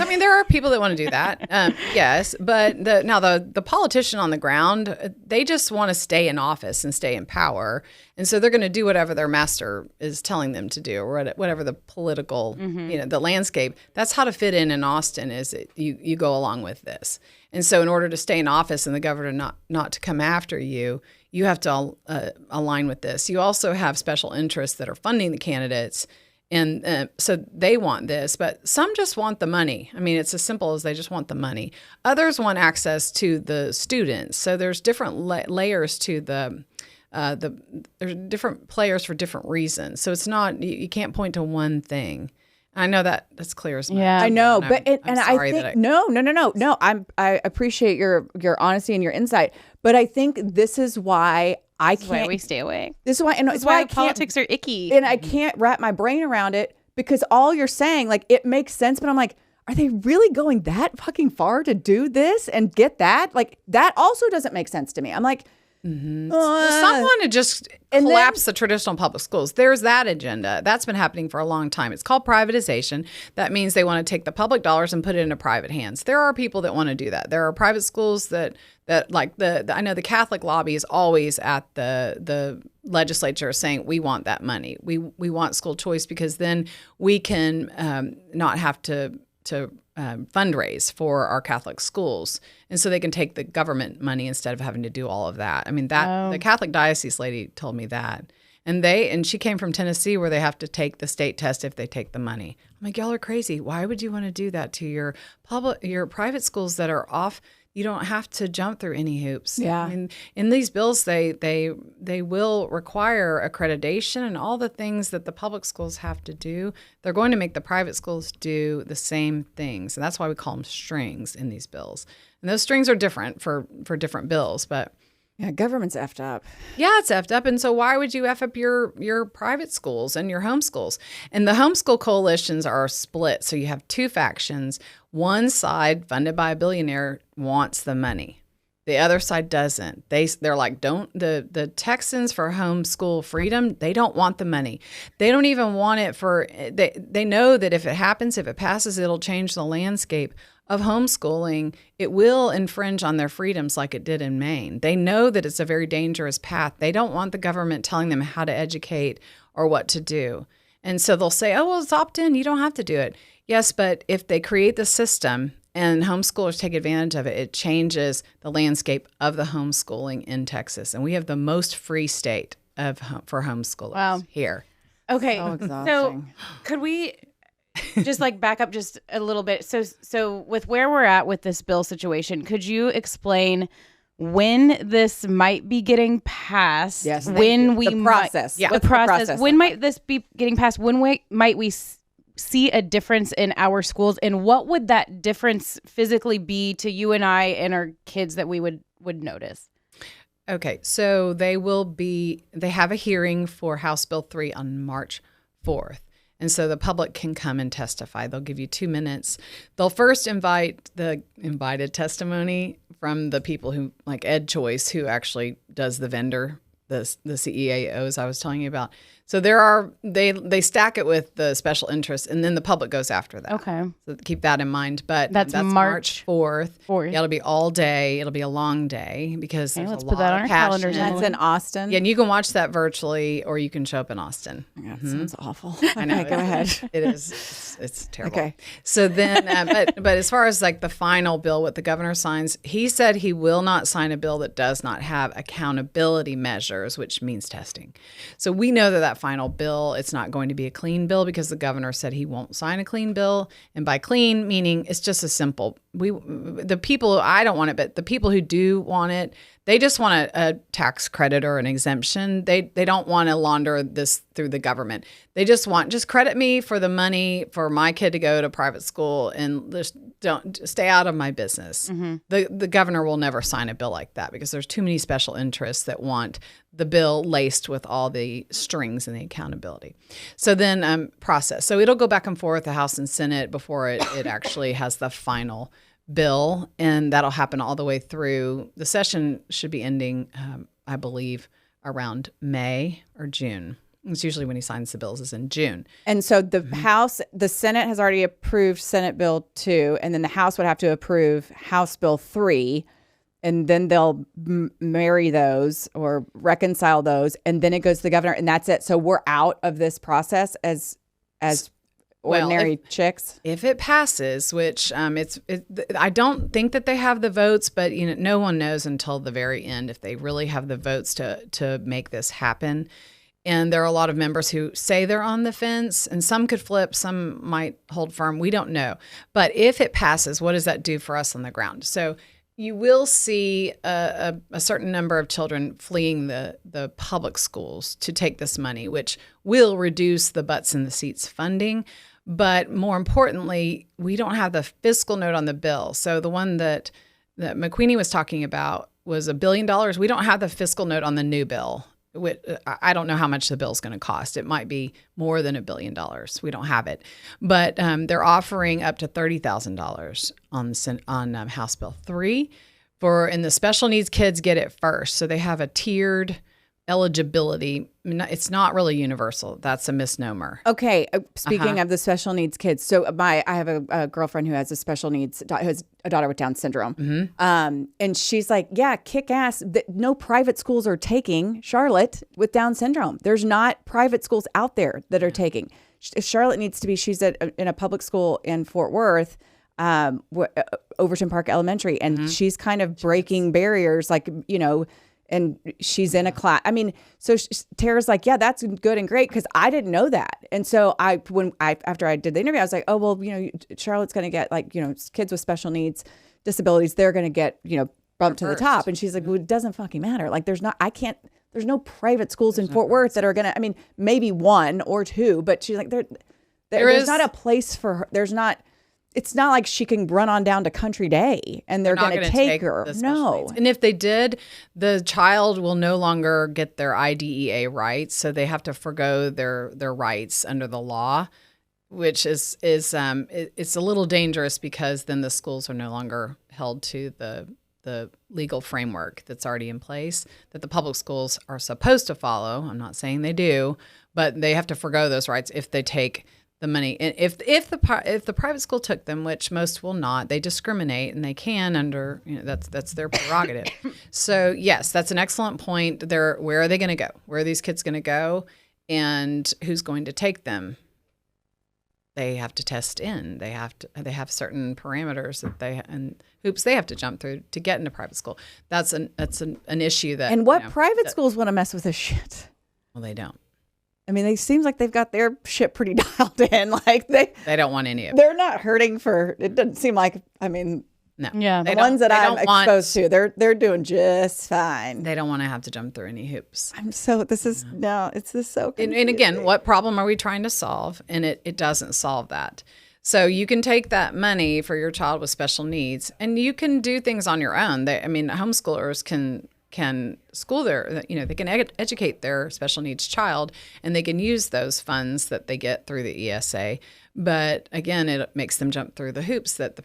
Speaker 3: mean, there are people that want to do that. Yes, but the politician on the ground, they just want to stay in office and stay in power, and so they're going to do whatever their master is telling them to do, or whatever the political, the landscape. That's how to fit in Austin. Is you go along with this, and so in order to stay in office and the governor not to come after you, you have to align with this. You also have special interests that are funding the candidates. And so they want this, but some just want the money. I mean, it's as simple as they just want the money. Others want access to the students. So there's different layers to there's different players for different reasons. So it's not, you can't point to one thing. I know that's clear as mud.
Speaker 1: Yeah, I know, but I think no. I appreciate your honesty and your insight, but I think this is why why
Speaker 2: we stay away.
Speaker 1: This is why, and
Speaker 2: this is why politics are icky,
Speaker 1: and I can't wrap my brain around it because all you're saying, like, it makes sense, but I'm like, are they really going that fucking far to do this and get that? Like, that also doesn't make sense to me. I'm like.
Speaker 3: Mm-hmm. Some want to just collapse the traditional public schools. There's that agenda. That's been happening for a long time. It's called privatization. That means they want to take the public dollars and put it into private hands. There are people that want to do that. There are private schools that like I know the Catholic lobby is always at the legislature saying we want that money. We want school choice because then we can not have to fundraise for our Catholic schools. And so they can take the government money instead of having to do all of that. I mean, the Catholic diocese lady told me that. And she came from Tennessee where they have to take the state test if they take the money. I'm like, y'all are crazy. Why would you want to do that to your private schools that are off? You don't have to jump through any hoops.
Speaker 1: Yeah.
Speaker 3: I mean, in these bills, they will require accreditation and all the things that the public schools have to do. They're going to make the private schools do the same things. And that's why we call them strings in these bills. And those strings are different for different bills, but
Speaker 1: yeah, government's effed up.
Speaker 3: Yeah, it's effed up. And so why would you F up your private schools and your homeschools? And the homeschool coalitions are split. So you have two factions. One side, funded by a billionaire, wants the money. The other side doesn't. They're like, the Texans for homeschool freedom, they don't want the money. They don't even want it they know that if it happens, if it passes, it'll change the landscape of homeschooling. It will infringe on their freedoms like it did in Maine. They know that it's a very dangerous path. They don't want the government telling them how to educate or what to do. And so they'll say, oh, well, it's opt-in. You don't have to do it. Yes, but if they create the system and homeschoolers take advantage of it, it changes the landscape of the homeschooling in Texas. And we have the most free state for homeschoolers here.
Speaker 2: Okay.
Speaker 1: So exhausting.
Speaker 2: So could we just like back up just a little bit? So with where we're at with this bill situation, could you explain when this might be getting passed?
Speaker 1: Yes.
Speaker 2: When we
Speaker 1: the process.
Speaker 2: The process. When might this be getting passed? When might we see a difference in our schools, and what would that difference physically be to you and I and our kids that we would notice?
Speaker 3: Okay, so they have a hearing for House Bill 3 on March 4th. And so the public can come and testify. They'll give you 2 minutes. They'll first invite the invited testimony from the people who, like Ed Choice, who actually does the vendor, the CEAOs I was telling you about. So they stack it with the special interests, and then the public goes after that.
Speaker 2: Okay.
Speaker 3: So keep that in mind. But
Speaker 2: That's
Speaker 3: March 4th.
Speaker 2: 4th.
Speaker 3: Yeah, it'll be all day. It'll be a long day because there's
Speaker 2: let's
Speaker 3: a
Speaker 2: put
Speaker 3: lot
Speaker 2: that on
Speaker 3: of
Speaker 2: our
Speaker 3: passion.
Speaker 2: calendars.
Speaker 1: That's in Austin.
Speaker 3: Yeah, and you can watch that virtually, or you can show up in Austin.
Speaker 1: Yeah, that sounds awful.
Speaker 3: I know.
Speaker 1: Okay, go ahead.
Speaker 3: It is. It's terrible.
Speaker 1: Okay.
Speaker 3: So then, but as far as like the final bill, what the governor signs, he said he will not sign a bill that does not have accountability measures, which means testing. So we know that final bill, it's not going to be a clean bill because the governor said he won't sign a clean bill. And by clean, meaning it's just a simple, the people, I don't want it, but the people who do want it, they just want a tax credit or an exemption. They don't want to launder this through the government. They just credit me for the money for my kid to go to private school and just don't stay out of my business. Mm-hmm. The governor will never sign a bill like that because there's too many special interests that want the bill laced with all the strings and the accountability. So then process. So it'll go back and forth, the House and Senate, before it actually has the final bill, and that'll happen all the way through. The session should be ending, I believe, around May or June. It's usually when he signs the bills is in June.
Speaker 1: And so the the Senate has already approved Senate Bill 2, and then the House would have to approve House Bill 3, and then they'll marry those or reconcile those, and then it goes to the governor, and that's it. So we're out of this process as ordinary chicks.
Speaker 3: If it passes, which I don't think that they have the votes, but no one knows until the very end if they really have the votes to make this happen. And there are a lot of members who say they're on the fence, and some could flip, some might hold firm. We don't know. But if it passes, what does that do for us on the ground? So you will see a certain number of children fleeing the public schools to take this money, which will reduce the butts in the seats funding. But more importantly, we don't have the fiscal note on the bill. So the one that McQueenie was talking about was $1 billion. We don't have the fiscal note on the new bill. I don't know how much the bill is going to cost. It might be more than $1 billion. We don't have it. But they're offering up to $30,000 on House Bill 3. And the special needs kids get it first. So they have a tiered eligibility. It's not really universal. That's a misnomer.
Speaker 1: Okay. Speaking of the special needs kids, so I have a girlfriend who has a special needs, who has a daughter with Down syndrome. Mm-hmm. And she's like, yeah, kick ass. No private schools are taking Charlotte with Down syndrome. There's not private schools out there that are taking. Charlotte needs to be, she's in a public school in Fort Worth, Overton Park Elementary. And she's kind of breaking barriers, like, and she's in a class. I mean, so Tara's like, yeah, that's good and great because I didn't know that. And so after I did the interview, I was like, oh, well, Charlotte's going to get kids with special needs, disabilities, they're going to get, bumped to the top. And she's like, well, it doesn't fucking matter. Like there's no private schools in Fort Worth that are going to, maybe 1 or 2, but she's like, there's not a place for her. It's not like she can run on down to Country Day and they're going to take her. No.
Speaker 3: And if they did, the child will no longer get their IDEA rights. So they have to forgo their rights under the law, which is it's a little dangerous because then the schools are no longer held to the legal framework that's already in place that the public schools are supposed to follow. I'm not saying they do, but they have to forgo those rights if they take the money. And if the private school took them, which most will not, they discriminate and they can under, that's their prerogative. So yes, that's an excellent point. Where are they going to go? Where are these kids going to go? And who's going to take them? They have to test in. They have certain parameters and hoops they have to jump through to get into private school. That's an issue that.
Speaker 1: And what private schools want to mess with this shit?
Speaker 3: Well, they don't.
Speaker 1: It seems like they've got their shit pretty dialed in. Like they
Speaker 3: don't want any of it.
Speaker 1: They're not hurting for. It doesn't seem like.
Speaker 3: No.
Speaker 2: Yeah.
Speaker 1: The ones that I'm exposed to, they're doing just fine.
Speaker 3: They don't want to have to jump through any hoops.
Speaker 1: It's so confusing.
Speaker 3: And again, what problem are we trying to solve? And it doesn't solve that. So you can take that money for your child with special needs, and you can do things on your own. Homeschoolers can can school they can educate their special needs child, and they can use those funds that they get through the ESA. But again, it makes them jump through the hoops that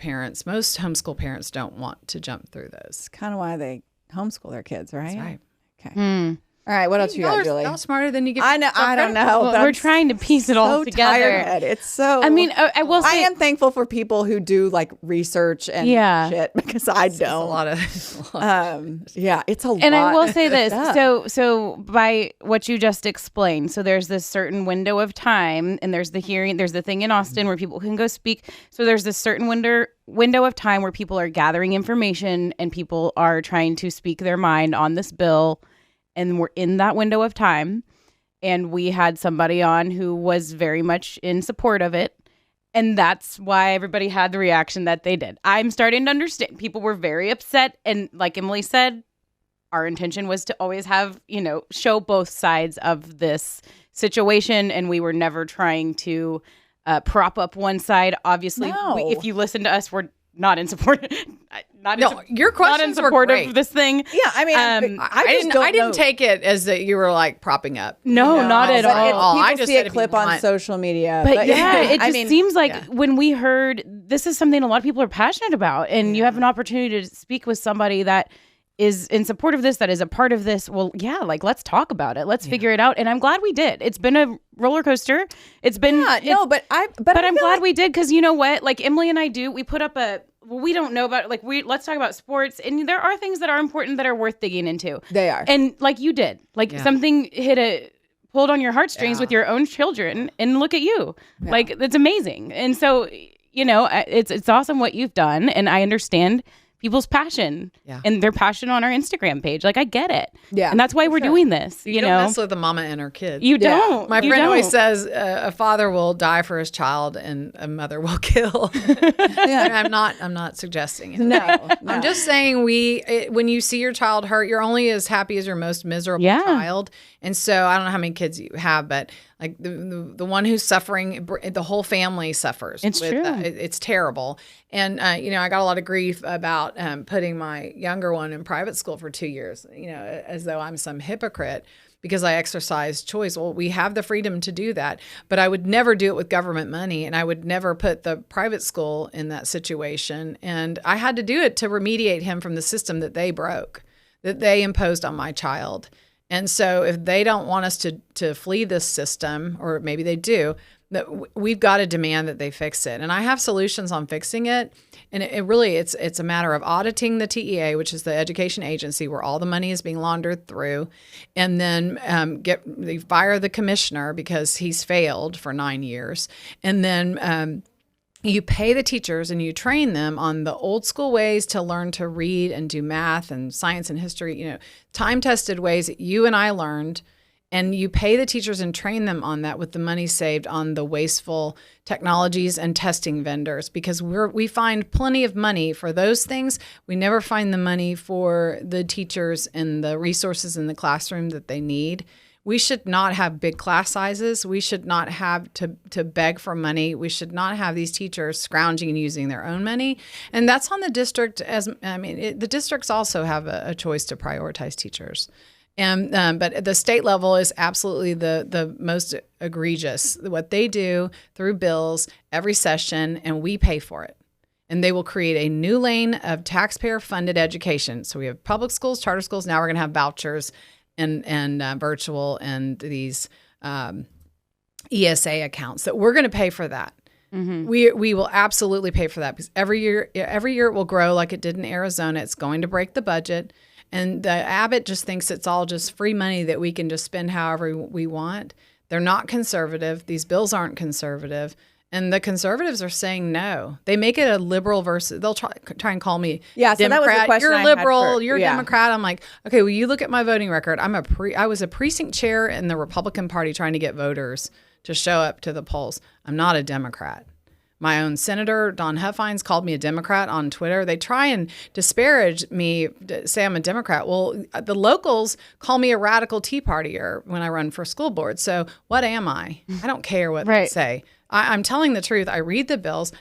Speaker 3: most homeschool parents don't want to jump through those.
Speaker 1: It's kind of why they homeschool their kids, right?
Speaker 3: That's right.
Speaker 1: Okay. All right, what else you got, Julie?
Speaker 3: Y'all smarter than you give.
Speaker 1: I know. I don't know.
Speaker 2: Well, we're trying to piece it all together.
Speaker 1: Tired. It's so.
Speaker 2: I mean, I will say,
Speaker 1: I am thankful for people who do like research and shit, because I don't.
Speaker 3: A lot of.
Speaker 1: It's a lot.
Speaker 2: And I will say this. So by what you just explained, so there's this certain window of time, and there's the hearing. There's the thing in Austin where people can go speak. So there's this certain window of time where people are gathering information and people are trying to speak their mind on this bill. And we're in that window of time, and we had somebody on who was very much in support of it, and that's why everybody had the reaction that they did. I'm starting to understand. People were very upset, and like Emily said, our intention was to always have, show both sides of this situation, and we were never trying to prop up one side. Obviously, if you listen to us, we're not in support.
Speaker 3: Your questions
Speaker 2: not in support
Speaker 3: were great.
Speaker 2: of this thing.
Speaker 1: Yeah, I mean, I
Speaker 3: didn't take it as that you were like propping up.
Speaker 2: No, not at all.
Speaker 1: People
Speaker 3: I just
Speaker 1: see a clip on social media,
Speaker 2: but yeah, it just seems like when we heard this is something a lot of people are passionate about, and you have an opportunity to speak with somebody that is in support of this, that is a part of this. Well, yeah, like let's talk about it. Let's figure it out. And I'm glad we did. It's been a roller coaster. It's been
Speaker 1: but
Speaker 2: I'm glad we did, because you know what? Like Emily and I we put up we don't know about let's talk about sports, and there are things that are important that are worth digging into.
Speaker 1: They are.
Speaker 2: And like you did, something pulled on your heartstrings with your own children, and look at you. Yeah. Like that's amazing. And so, it's awesome what you've done, and I understand people's passion and their passion on our Instagram page. Like I get it. Yeah. And that's why we're doing this. You
Speaker 3: don't
Speaker 2: know,
Speaker 3: mess with a mama and her kids.
Speaker 2: You don't.
Speaker 3: My friend always says a father will die for his child and a mother will kill. I'm not suggesting it.
Speaker 1: No.
Speaker 3: I'm just saying when you see your child hurt, you're only as happy as your most miserable child. And so I don't know how many kids you have, but like the one who's suffering, the whole family suffers.
Speaker 2: It's true.
Speaker 3: It's terrible. And, I got a lot of grief about putting my younger one in private school for 2 years, as though I'm some hypocrite because I exercise choice. Well, we have the freedom to do that, but I would never do it with government money, and I would never put the private school in that situation. And I had to do it to remediate him from the system that they broke, that they imposed on my child. And so if they don't want us to flee this system, or maybe they do, that we've got to demand that they fix it. And I have solutions on fixing it. And it's a matter of auditing the TEA, which is the education agency where all the money is being laundered through, and then they fire the commissioner because he's failed for 9 years. And then you pay the teachers and you train them on the old school ways to learn to read and do math and science and history, time-tested ways that you and I learned. And you pay the teachers and train them on that with the money saved on the wasteful technologies and testing vendors, because we find plenty of money for those things. We never find the money for the teachers and the resources in the classroom that they need. We should not have big class sizes. We should not have to beg for money. We should not have these teachers scrounging and using their own money. And that's on the district. The districts also have a choice to prioritize teachers. And but at the state level is absolutely the most egregious. What they do through bills every session, and we pay for it. And they will create a new lane of taxpayer-funded education. So we have public schools, charter schools. Now we're going to have vouchers and virtual and these ESA accounts that we're going to pay for that. Mm-hmm. We will absolutely pay for that, because every year it will grow like it did in Arizona. It's going to break the budget. And the Abbott just thinks it's all just free money that we can just spend however we want. They're not conservative. These bills aren't conservative. And the conservatives are saying no. They make it a liberal versus, they'll try and call me Democrat.
Speaker 1: So that was the question.
Speaker 3: You're liberal, you're a Democrat. I'm like, okay, well, you look at my voting record. I was a precinct chair in the Republican Party trying to get voters to show up to the polls. I'm not a Democrat. My own senator, Don Huffines, called me a Democrat on Twitter. They try and disparage me, say I'm a Democrat. Well, the locals call me a radical Tea Partier when I run for school board. So what am I? I don't care what they say. I'm telling the truth. I read the bills.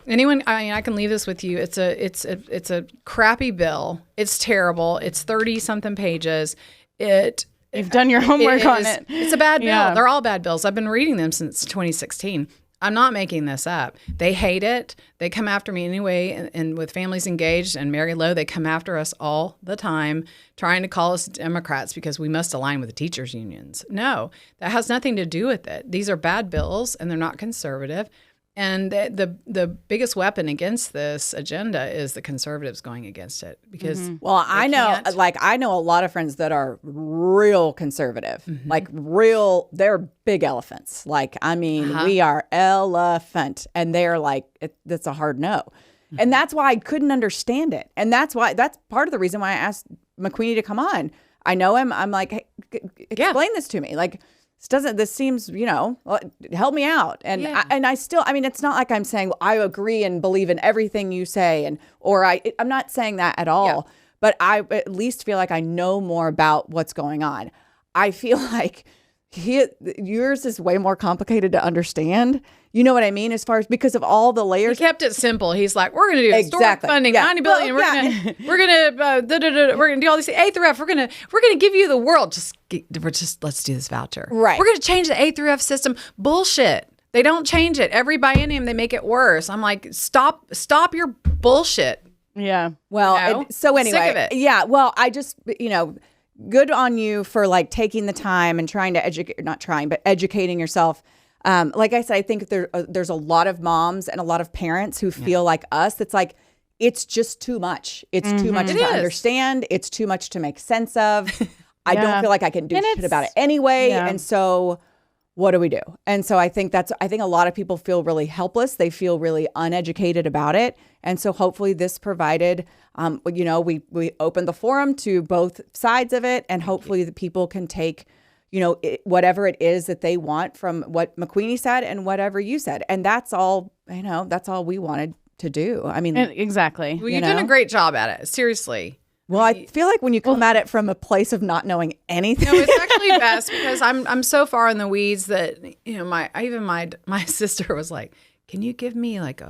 Speaker 3: I can leave this with you. It's a crappy bill. It's terrible. It's 30 something pages.
Speaker 2: You've done your homework on it.
Speaker 3: It's a bad bill.
Speaker 2: Yeah.
Speaker 3: They're all bad bills. I've been reading them since 2016. I'm not making this up. They hate it. They come after me anyway. And with Families Engaged and Mary Lowe, they come after us all the time, trying to call us Democrats because we must align with the teachers' unions. No, that has nothing to do with it. These are bad bills, and they're not conservative. And the biggest weapon against this agenda is the conservatives going against it because
Speaker 1: Well, I know a lot of friends that are real conservative, like they're big elephants. Like, I mean, we are elephant, and they're like, that's a hard no. And that's why I couldn't understand it. And that's part of the reason why I asked McQueenie to come on. I know him. I'm like, hey, explain this to me. Like, this seems, help me out. And I still, it's not like I'm saying, well, I agree and believe in everything you say. I'm not saying that at all, but I at least feel like I know more about what's going on. I feel like yours is way more complicated to understand. You know what I mean? As far as because of all the layers.
Speaker 3: He kept it simple. He's like, we're going to do historic funding, $90 billion. We're going to do all these A through F. We're going to give you the world. Let's do this voucher.
Speaker 1: Right.
Speaker 3: We're going to change the A through F system. Bullshit. They don't change it. Every biennium they make it worse. I'm like, stop your bullshit.
Speaker 2: Yeah.
Speaker 1: Well, so anyway,
Speaker 3: Sick of it.
Speaker 1: yeah. Well, I just good on you for like taking the time and trying to educating yourself. Like I said, I think there's a lot of moms and a lot of parents who feel like us. It's like, it's just too much. It's too much to understand. It's too much to make sense of. I don't feel like I can do shit about it anyway. Yeah. And so what do we do? And so I think a lot of people feel really helpless. They feel really uneducated about it. And so hopefully this provided, we opened the forum to both sides of it, and hopefully the people can take whatever it is that they want from what McQueenie said and whatever you said. And that's all, that's all we wanted to do. I mean,
Speaker 2: exactly.
Speaker 3: Well, you're doing a great job at it. Seriously.
Speaker 1: Well, I feel like when you come at it from a place of not knowing anything.
Speaker 3: No, it's actually best because I'm so far in the weeds that, my sister was like, can you give me like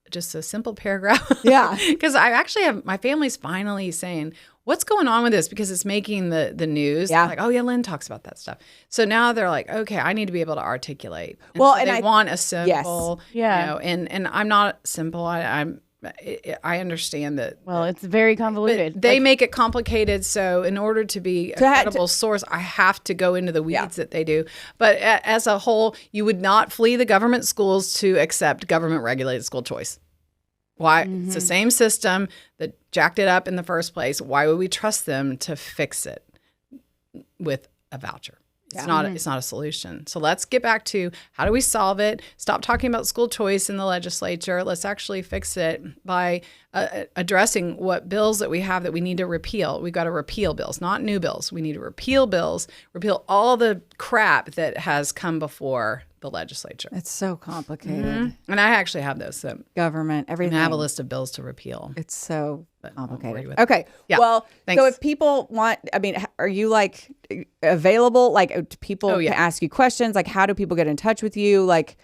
Speaker 3: just a simple paragraph?
Speaker 1: Yeah.
Speaker 3: Because I actually have, my family's finally saying, what's going on with this? Because it's making the news.
Speaker 1: Yeah.
Speaker 3: Like, oh yeah, Lynn talks about that stuff. So now they're like, okay, I need to be able to articulate.
Speaker 1: And
Speaker 3: they want a simple,
Speaker 2: yeah.
Speaker 3: and I'm not simple. I understand that.
Speaker 2: Well, it's very convoluted.
Speaker 3: They make it complicated. So in order to be a credible source, I have to go into the weeds that they do. But as a whole, you would not flee the government schools to accept government regulated school choice. Why? It's the same system that jacked it up in the first place. Why would we trust them to fix it with a voucher? It's not a solution. So let's get back to how do we solve it? Stop talking about school choice in the legislature. Let's actually fix it by addressing what bills that we have that we need to repeal. We've got to repeal bills, not new bills. We need to repeal bills, repeal all the crap that has come before the legislature.
Speaker 1: It's so complicated.
Speaker 3: And I actually have those. So
Speaker 1: government, everything.
Speaker 3: I have a list of bills to repeal.
Speaker 1: It's so complicated.
Speaker 3: it.
Speaker 1: Okay.
Speaker 3: Yeah.
Speaker 1: Well,
Speaker 3: Thanks.
Speaker 1: so if people want, are you like available? Like, do people can ask you questions? Like, how do people get in touch with you? Like,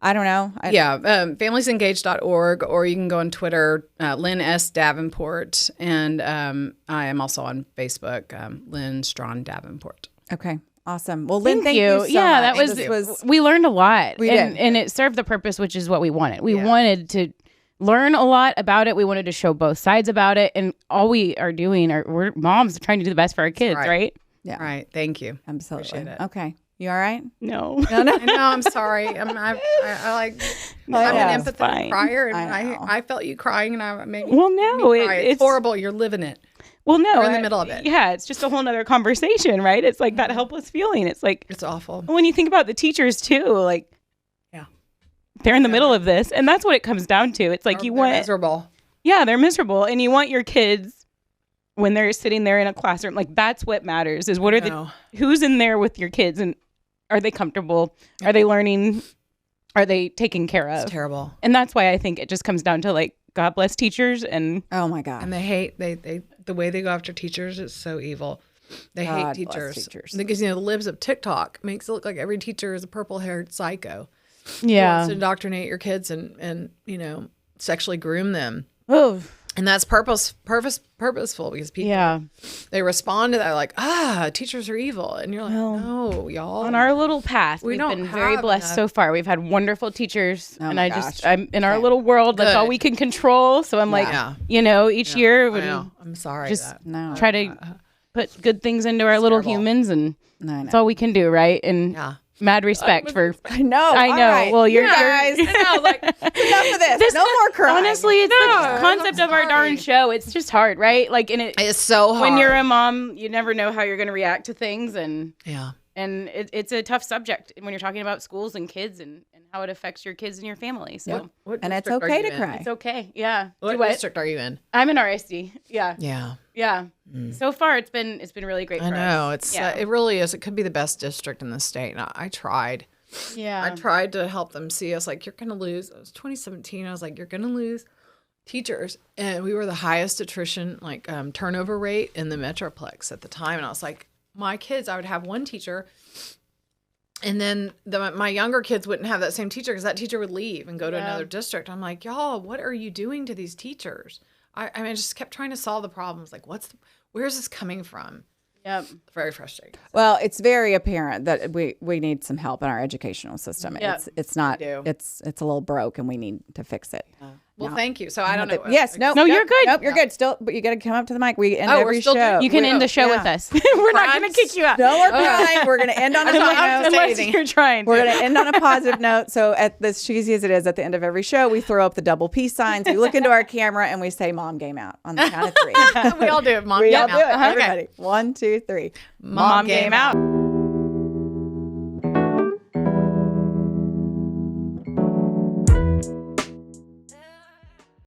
Speaker 1: I don't know.
Speaker 3: familiesengaged.org, or you can go on Twitter, Lynn S. Davenport. And I am also on Facebook, Lynn Strawn Davenport.
Speaker 1: Okay. Awesome. Well, Lynn, thank you so much.
Speaker 2: That was we learned a lot.
Speaker 1: We did.
Speaker 2: And it served the purpose, which is what we wanted. We wanted to learn a lot about it. We wanted to show both sides about it. And all we are doing, we're moms trying to do the best for our kids, right?
Speaker 1: Yeah.
Speaker 3: Right. Thank you.
Speaker 1: Absolutely.
Speaker 3: Appreciate it.
Speaker 1: Okay. You all right?
Speaker 2: No.
Speaker 3: I know. I'm sorry. I'm an empathetic crier, and I felt you crying, and I made me cry. It's horrible. You're living it.
Speaker 2: Well, no.
Speaker 3: You're in the middle of it.
Speaker 2: Yeah, it's just a whole nother conversation, right? It's like that helpless feeling. It's like
Speaker 3: it's awful.
Speaker 2: When you think about the teachers too, like they're in the middle of this, and that's what it comes down to. It's like they're
Speaker 3: miserable.
Speaker 2: Yeah, they're miserable, and you want your kids when they're sitting there in a classroom. Like that's what matters is what are who's in there with your kids, and are they comfortable? Are they learning? Are they taken care of?
Speaker 3: It's terrible.
Speaker 2: And that's why I think it just comes down to like God bless teachers, and
Speaker 1: oh my God,
Speaker 3: and they hate the way they go after teachers is so evil. They hate teachers because the libs of TikTok makes it look like every teacher is a purple-haired psycho.
Speaker 2: Yeah.
Speaker 3: wants to indoctrinate your kids and sexually groom them.
Speaker 2: Oh,
Speaker 3: And that's purposeful because people they respond to that like, teachers are evil. And you're like, no, y'all.
Speaker 2: on our little path, we've
Speaker 3: don't
Speaker 2: been very
Speaker 3: have
Speaker 2: blessed
Speaker 3: enough.
Speaker 2: so far. We've had wonderful teachers, and
Speaker 1: my
Speaker 2: I'm in our little world. That's all
Speaker 3: Good.
Speaker 2: we can control. So I'm like, each year
Speaker 3: I
Speaker 2: we
Speaker 3: know. I'm sorry.
Speaker 2: just
Speaker 1: No.
Speaker 2: try to put good things into our little humans, and
Speaker 1: No,
Speaker 2: that's all we can do, right? And
Speaker 3: Yeah.
Speaker 2: mad respect for.
Speaker 1: I know.
Speaker 2: I
Speaker 1: all
Speaker 2: know.
Speaker 1: right.
Speaker 2: Well, you're
Speaker 1: guys.
Speaker 3: I know, like,
Speaker 1: Enough of this. No more crying.
Speaker 2: Honestly, it's the concept of our darn show. It's just hard, right? Like, and
Speaker 3: it's so hard.
Speaker 2: when you're a mom, you never know how you're going to react to things, and
Speaker 3: yeah.
Speaker 2: it's a tough subject when you're talking about schools and kids and how it affects your kids and your family. So
Speaker 3: What
Speaker 1: And it's
Speaker 3: district are
Speaker 1: okay
Speaker 3: you
Speaker 1: to
Speaker 3: in?
Speaker 1: cry.
Speaker 2: it's okay. Yeah.
Speaker 3: What
Speaker 2: Do what?
Speaker 3: district are you in?
Speaker 2: I'm in RSD. Yeah.
Speaker 3: Yeah.
Speaker 2: Yeah. So far, it's been really great.
Speaker 3: I
Speaker 2: for
Speaker 3: know.
Speaker 2: us.
Speaker 3: It's
Speaker 2: Yeah.
Speaker 3: it really is. It could be the best district in the state. And I tried.
Speaker 2: Yeah.
Speaker 3: I tried to help them see us like, you're going to lose. It was 2017. I was like, you're going to lose teachers. And we were the highest attrition, turnover rate in the Metroplex at the time. And I was like, my kids, I would have one teacher. And then my younger kids wouldn't have that same teacher because that teacher would leave and go to another district. I'm like, y'all, what are you doing to these teachers? I mean, I just kept trying to solve the problems. Like, where's this coming from?
Speaker 2: Yep.
Speaker 3: Very frustrating.
Speaker 1: Well, it's very apparent that we need some help in our educational system.
Speaker 2: Yeah.
Speaker 1: It's not.
Speaker 3: do.
Speaker 1: It's a little broke, and we need to fix it.
Speaker 3: Well, thank you. So I don't know.
Speaker 1: Yes. No.
Speaker 2: No, you're good.
Speaker 1: Nope. You're good. Still, but you got to come up to the mic. We end
Speaker 3: Oh, we're
Speaker 1: every
Speaker 3: still
Speaker 1: show.
Speaker 3: doing-
Speaker 2: You can
Speaker 3: We're-
Speaker 2: end the show with us. We're not going to kick you out.
Speaker 1: No more crying. We're going to end on a high note.
Speaker 2: Unless you're trying.
Speaker 1: We're going to end on a positive note. So, at this cheesy as it is, at the end of every show, we throw up the double peace signs. We look into our camera and we say "Mom game out" on the count of three.
Speaker 3: We all do it. Mom,
Speaker 1: We
Speaker 3: game
Speaker 1: all do
Speaker 3: out.
Speaker 1: it.
Speaker 3: Okay.
Speaker 1: Everybody. 1, 2, 3.
Speaker 2: Mom game out.